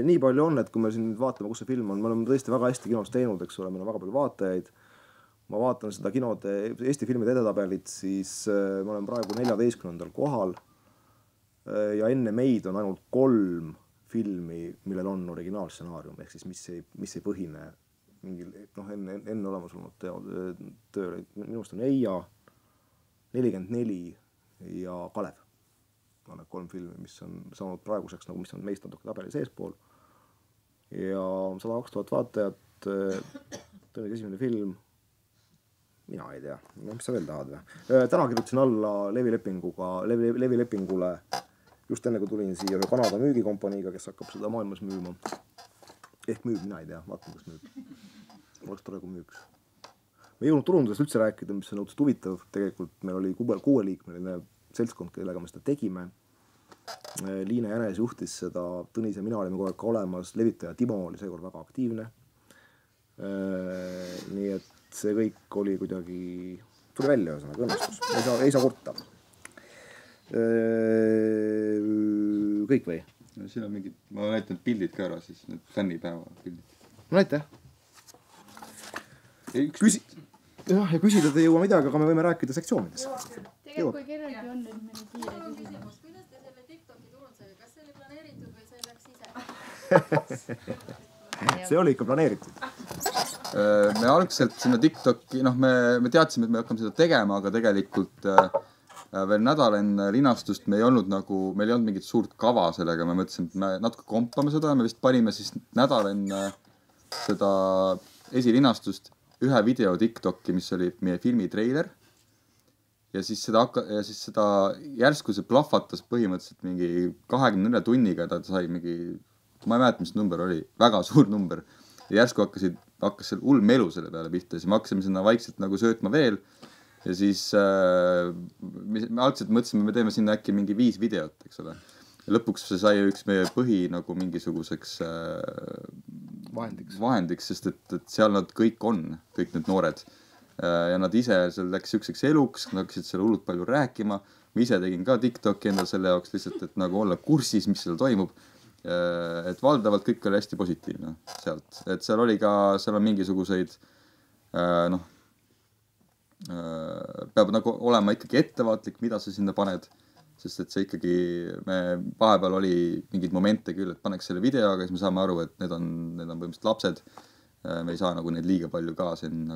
nii palju on, et kui me siin vaatame, kus see film on, me oleme tõesti väga hästi kinos teinud, eks ole, meil on väga palju vaatajaid. Ma vaatan seda kinode, Eesti filmide edetabelit, siis me oleme praegu 14. kohal ja enne meid on ainult 3 filmi, millel on originaalstsenaarium, ehk siis mis ei põhine mingil, enne olemas olnud tööle. Minust on Eija, 44 ja Kalev. On need 3 filmi, mis on saanud praeguseks, nagu mis on meist natuke tabeli seespool. Ja 102 000 vaatajat, tõenäoliselt esimene film. Mina ei tea, mis sa veel tahad või? Täna kirjutasin alla Levi lepingule, just enne kui tulin siia Kanada müügikompaniiga, kes hakkab seda maailmas müüma. Ehk müüb, mina ei tea, vaatan, kas müüb. Oleks tore, kui müüks. Me ei jõudnud turundusest üldse rääkida, mis on õudselt huvitav. Tegelikult meil oli 6-liikmeline seltskond, kellega me seda tegime. Liine Jänes juhtis seda, Tõnis ja mina olime kogu aeg olemas, levitaja Timo oli seekord väga aktiivne. Nii et see kõik oli kuidagi, tuli välja ühesõnaga, õnnestus. Ei saa kurta. Kõik või? Siin on mingid, ma näitan pildid ka ära, siis need fännipäeva pildid. No aitäh. Ja küsida te ei jõua midagi, aga me võime rääkida sektsioonides. Tegelikult kui kellelgi on nüüd mõni kiire küsimus. Kuidas te selle TikToki tulnud sai? Kas see oli planeeritud või see läks ise? see oli ikka planeeritud. Me algselt sinna TikToki, me teadsime, et me hakkame seda tegema, aga tegelikult veel nädal enne linastust meil ei olnud mingit suurt kava sellega, me mõtlesime, et me natuke kompame seda, me vist panime siis nädal enne seda esilinastust ühe video TikToki, mis oli meie filmi treiler. Ja siis seda järsku see plahvatas põhimõtteliselt mingi 24 tunniga, ta sai mingi, ma ei mäleta, mis number oli, väga suur number. Ja järsku hakkas seal hull melu selle peale pihta, siis me hakkasime sinna vaikselt söötma veel. Ja siis me algselt mõtlesime, me teeme sinna äkki mingi 5 videot, eks ole. Ja lõpuks see sai üks meie põhi mingisuguseks vahendiks, sest et seal nad kõik need noored. Ja nad ise seal läks ükseks eluks, nad hakkasid seal hullult palju rääkima. Ma ise tegin ka TikToki endal selle jaoks lihtsalt, et olla kursis, mis seal toimub. Et valdavalt kõik oli hästi positiivne sealt. Et seal on mingisuguseid, peab olema ikkagi ettevaatlik, mida sa sinna paned. Sest et see ikkagi, vahepeal oli mingeid momente küll, et paneks selle video, aga siis me saame aru, et need on põhimõtteliselt lapsed. Me ei saa neid liiga palju ka siin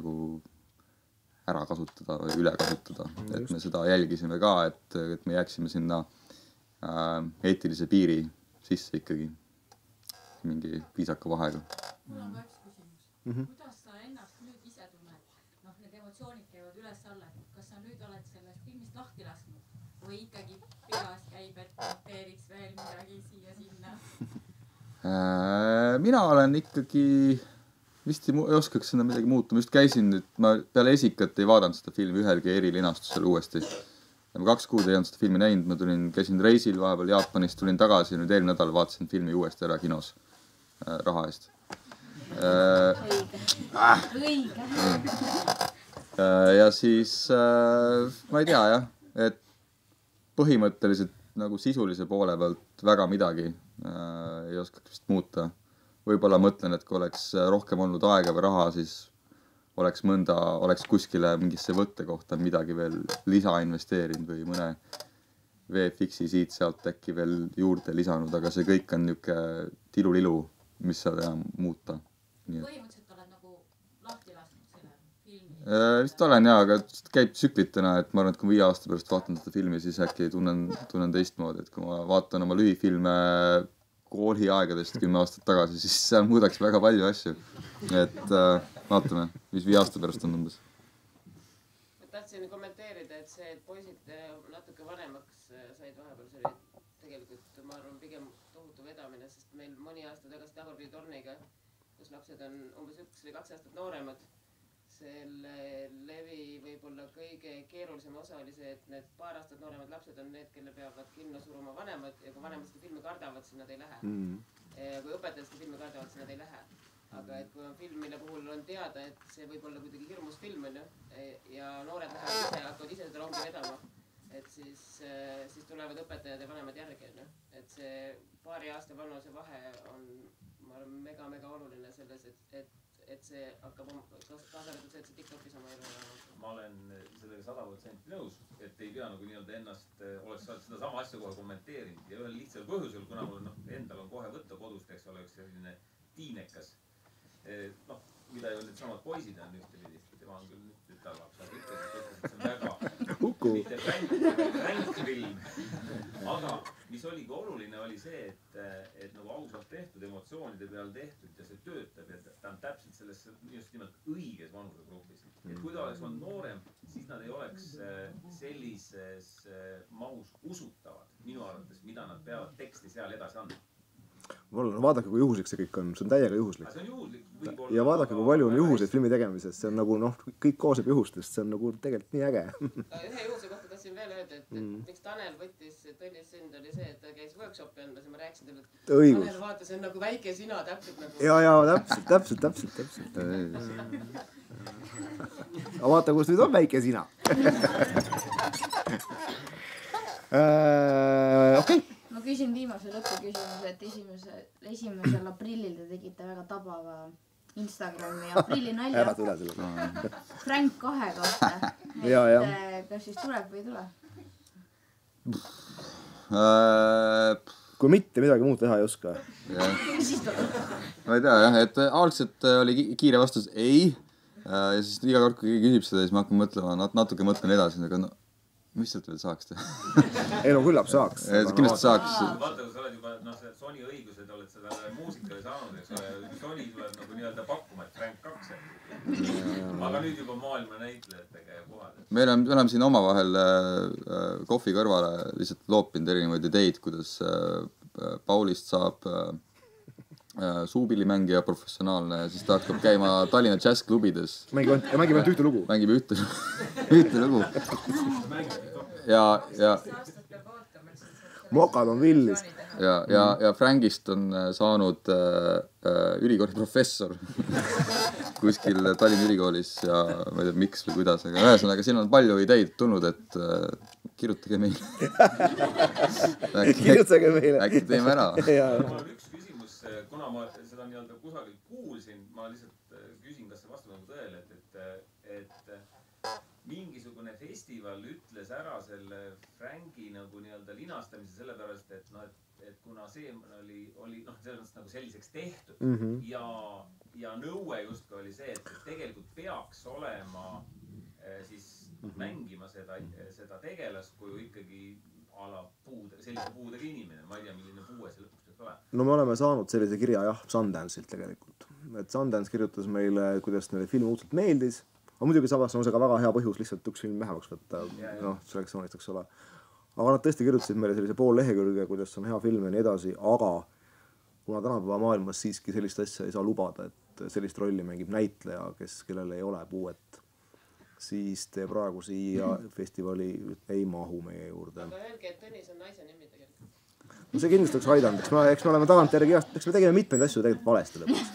ära kasutada või üle kasutada. Et me seda jälgisime ka, et me jääksime sinna eetilise piiri sisse ikkagi mingi viisaka vahega. Mul on ka üks küsimus. Kuidas sa ennast nüüd ise tunned? Need emotsioonid käivad üles-alla. Kas sa nüüd oled sellest filmist lahti lasknud? Või ikkagi peas käib, et teeriks veel midagi siia-sinna? Mina olen ikkagi vist ei oskaks sinna midagi muuta. Ma just käisin nüüd, ma peale Esikat ei vaadanud seda filmi ühelgi erilinastusel uuesti. Ja ma 2 kuud ei olnud seda filmi näinud, ma käisin reisil vahepeal Jaapanis, tulin tagasi, nüüd eelmine nädal vaatasin filmi uuesti ära kinos raha eest. Õige. Ja siis ma ei tea jah, et põhimõtteliselt sisulise poole pealt väga midagi ei oskaks vist muuta. Võib-olla mõtlen, et kui oleks rohkem olnud aega või raha, siis oleks kuskile mingisse võttekohta midagi veel lisa investeerinud või mõne VFX-i siit-sealt äkki veel juurde lisanud, aga see kõik on niuke tilulilu, mis saab enam muuta. Põhimõtteliselt oled lahti lasknud selle filmi? Vist olen jaa, aga käib tsüklitena, et ma arvan, et kui 5 aasta pärast vaatan seda filmi, siis äkki tunnen teistmoodi, et kui ma vaatan oma lühifilme kooliaegadest 10 aastat tagasi, siis seal muudaks väga palju asju. Et vaatame, mis 5 aasta pärast on umbes. Ma tahtsin kommenteerida, et see, et poisid natuke vanemaks said vahepeal, see oli tegelikult, ma arvan, pigem tohutu vedamine, sest meil mõni aasta tagasi Tagurpidi torniga, kus lapsed on umbes 1 või 2 aastat nooremad, selle levi võib-olla kõige keerulisem osa oli see, et need paar aastat nooremad lapsed on need, kelle peavad kinno suruma vanemad ja kui vanemad seda filmi kardavad, siis nad ei lähe. Ja kui õpetajad seda filmi kardavad, siis nad ei lähe. Aga et kui on film, mille puhul on teada, et see võib olla kuidagi hirmus film on ju, ja noored lähevad ise, hakkavad ise seda rongi vedama, et siis tulevad õpetajad ja vanemad järgi on ju. Et see paari aasta vanuse vahe on, ma arvan, mega oluline selles, et see hakkab kaasarvatud see, et see TikTokis oma elu elama. Ma olen sellega 100% nõus, et ei pea nii-öelda ennast, oleks seda sama asja kohe kommenteerinud ja ühel lihtsal põhjusel, kuna mul endal on kohe võtta kodust, eks ole, üks selline tiinekas, mida ju need samad poisid on ühtepidist, tema on küll tütarlaps, aga ikkagi see on väga mitte ränk-film. Aga mis oli ka oluline, oli see, et ausalt tehtud, emotsioonide peal tehtud ja see töötab ja ta on täpselt selles just nimelt õiges vanusegrupis. Et kui ta oleks olnud noorem, siis nad ei oleks sellises mahus usutavad minu arvates, mida nad peavad teksti seal edasi andma. Vaadake, kui juhuslik see kõik on. See on täiega juhuslik. See on juhuslik. Ja vaadake, kui palju on juhuseid filmi tegemises. See on kõik kooseb juhustest. See on tegelikult nii äge. Ühe juhuse kohta tahtsin veel öelda, et miks Tanel võttis Tõnis Sind oli see, et ta käis workshopi andmas ja ma rääkisin teile, et Tanel vaata, see on nagu väike sina täpselt nagu. Ja, täpselt. Aga vaata, kus nüüd on väike sina. Okei. Ma küsin viimase lõpuküsimuse, et 1. aprillil te tegite väga tabava Instagrami aprillinalja. Ära tule selle. Frank 2 kohta. Kas siis tuleb või ei tule? kui mitte midagi muud teha ei oska. Ma ei tea jah, et algselt oli kiire vastus ei. Ja siis iga kord, kui keegi küsib seda, siis ma hakkan mõtlema, natuke mõtlen edasi, aga no, mis sealt veel saaks teha? Ei no küllap saaks. Kindlasti saaks. Vaata, kui sa oled juba, see Sony õigused, oled seda muusikale saanud, eks ole, Sony tuleb nagu nii-öelda pakkuma, et Frank 2. Aga nüüd juba maailma näitlejatega ja kohad. Me oleme siin omavahel kohvi kõrvale lihtsalt loopinud erinevaid ideid, kuidas Paulist saab suupillimängija professionaalne ja siis ta hakkab käima Tallinna džässklubides. Mängib ainult ühte lugu. Mängib ühte lugu. Ja Mokad on villis. Ja Frankist on saanud ülikooli professor kuskil Tallinna ülikoolis ja ma ei tea miks või kuidas, aga ühesõnaga siin on palju ideid tulnud, et kirjutage meile. Kirjutage meile. Äkki teeme ära. Mul on üks küsimus, kuna ma seda nii-öelda kusagil kuulsin, ma lihtsalt küsin, kas see vastab nagu tõele, et mingisugune festival ütles ära selle Franki nagu nii-öelda linastamise sellepärast, et kuna see oli selles mõttes nagu selliseks tehtud ja nõue justkui oli see, et tegelikult peaks olema siis mängima seda tegelast, kui ikkagi ala sellise puudega inimene. Ma ei tea, milline puue see lõpuks peaks olema. No me oleme saanud sellise kirja jah, Sundance'ilt tegelikult. Et Sundance kirjutas meile, kuidas neile film uudselt meeldis. Aga muidugi samas on see ka väga hea põhjus lihtsalt üks film vähemaks võtta, selektsioonist, eks ole. Aga nad tõesti kirjutasid meile sellise pool lehekülge, kuidas on hea film ja nii edasi, aga kuna tänapäeva maailmas siiski sellist asja ei saa lubada, et sellist rolli mängib näitleja, kellel ei ole puuet, siis te praegu siia festivali ei mahu meie juurde. Aga öelge, et Tõnis on naise nimi tegelikult. No see kindlasti oleks aidanud, eks me oleme tagantjärgi, eks me tegime mitmeid asju tegelikult valesti lõpuks.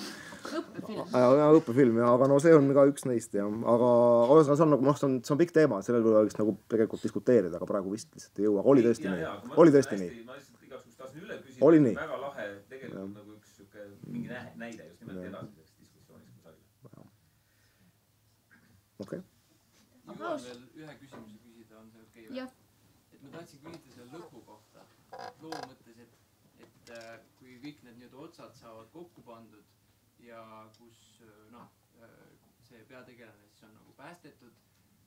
Õppefilm, aga no see on ka üks neist ja aga see on pikk teema, sellel võiks nagu tegelikult diskuteerida, aga praegu vist lihtsalt ei jõua. Oli tõesti nii. Oli tõesti nii. Ma lihtsalt igaks kus tahtsin üle küsida. Oli nii. Väga lahe tegelikult nagu üks mingi näide just nimelt edasiseks diskussioonis kusagil. Okei. Jõuan veel ühe küsimuse küsida, on see okei või? Jah. Et ma tahtsin küsida selle lõpu kohta. Loo mõttes, et kui kõik need nüüd otsad saavad kokku pandud ja kus see peategelane siis on nagu päästetud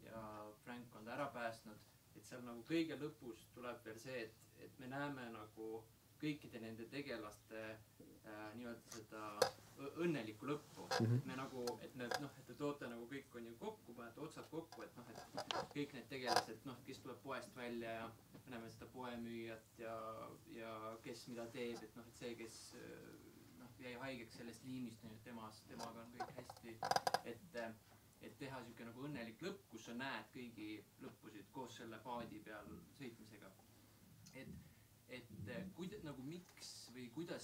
ja Frank on ta ära päästnud, et seal nagu kõige lõpus tuleb veel see, et me näeme nagu kõikide nende tegelaste nii-öelda seda õnnelikku lõppu. Me nagu, et te toote nagu kõik on ju kokku, panete otsad kokku, et kõik need tegelased, kes tuleb poest välja ja me näeme seda poemüüjat ja kes mida teeb, et see, kes jäi haigeks sellest liimist, temaga on kõik hästi, et teha siuke nagu õnnelik lõpp, kus sa näed kõigi lõppusid koos selle paadi peal sõitmisega. Et nagu miks või kuidas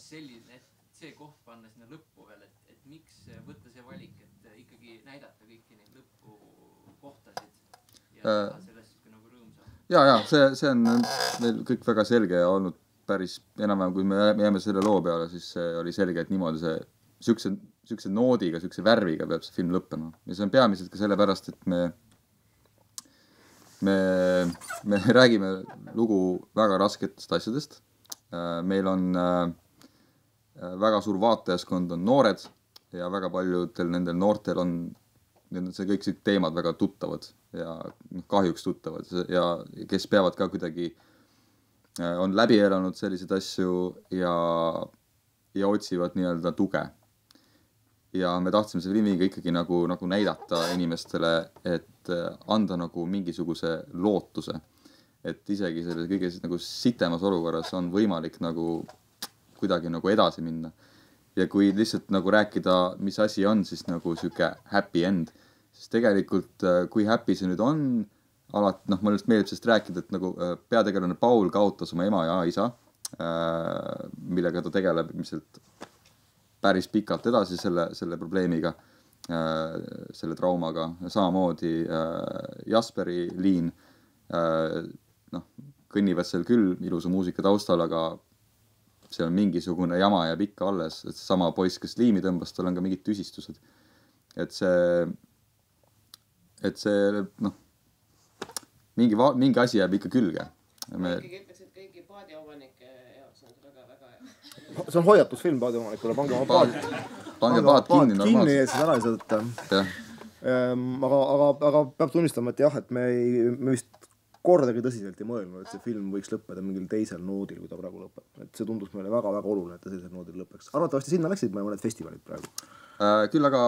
see koht panna sinna lõppu veel, et miks võtta see valik, et ikkagi näidata kõiki neid lõppu kohtasid ja teha sellest siuke nagu rõõmsa? Ja, see on meil kõik väga selge ja olnud päris enam-vähem, kui me jääme selle loo peale, siis see oli selge, et niimoodi see siukse noodiga, siukse värviga peab see film lõppema. Ja see on peamiselt ka sellepärast, et me räägime lugu väga rasketest asjadest. Meil on väga suur vaatajaskond on noored ja väga paljudel nendel noortel on see kõik teemad väga tuttavad ja kahjuks tuttavad ja kes peavad ka kuidagi on läbi elanud selliseid asju ja otsivad nii-öelda tuge. Ja me tahtsime selle filmiga ikkagi nagu näidata inimestele, et anda nagu mingisuguse lootuse. Et isegi selles kõige nagu sitemas olukorras on võimalik nagu kuidagi nagu edasi minna. Ja kui lihtsalt nagu rääkida, mis asi on, siis nagu siuke happy end. Siis tegelikult, kui happy see nüüd on, alati, ma lihtsalt meeldib sellest rääkida, et nagu peategelane Paul kaotas oma ema ja isa, millega ta tegeleb ilmselt päris pikalt edasi selle probleemiga, selle traumaga. Samamoodi Jasperi liin kõnnivad seal küll ilusa muusika taustal, aga see on mingisugune jama ja pikka alles. Et sama poiss, kes liimi tõmbas, tal on ka mingid tüsistused. Et see mingi asi jääb ikka külge. Ma ikkagi ütleks, et kõigi paadiomanike jaoks on see väga see on hoiatusfilm paadiomanikule, pange oma paat kinni normaalselt. Et seda ära ei saadeta. Jah. Aga peab tunnistama, et jah, et me vist kordagi tõsiselt ei mõelnud, et see film võiks lõppeda mingil teisel noodil, kui ta praegu lõpeb. Et see tundus meile väga-väga oluline, et ta sellisel noodil lõpeks. Arvatavasti sinna läksid mõned festivalid praegu. Küll aga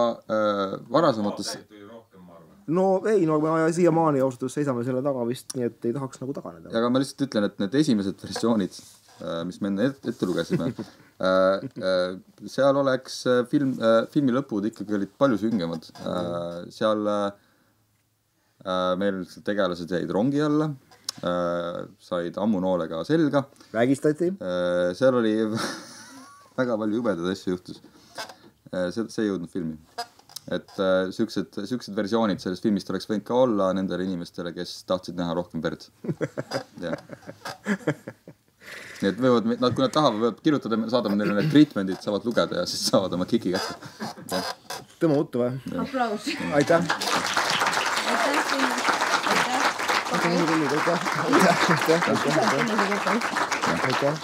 varasemates... No ei, no me siiamaani austus seisame selle taga vist, nii et ei tahaks nagu taganeda. Aga ma lihtsalt ütlen, et need esimesed versioonid, mis me enne ette lugesime, seal oleks filmi lõpud ikkagi olid palju süngemad. Seal meil tegelased jäid rongi alla, said ammunoolega selga. Vägistati. Seal oli väga palju jubedaid asju juhtus. See ei jõudnud filmi. Et siuksed versioonid sellest filmist oleks võinud ka olla nendele inimestele, kes tahtsid näha rohkem verd. Nii et võivad, kui nad tahavad, võivad kirjutada, saadame neile need treatmentid, saavad lugeda ja siis saavad oma kiki kätte. Tõmma uttu või? Aplaus. Aitäh. Aitäh. Aitäh.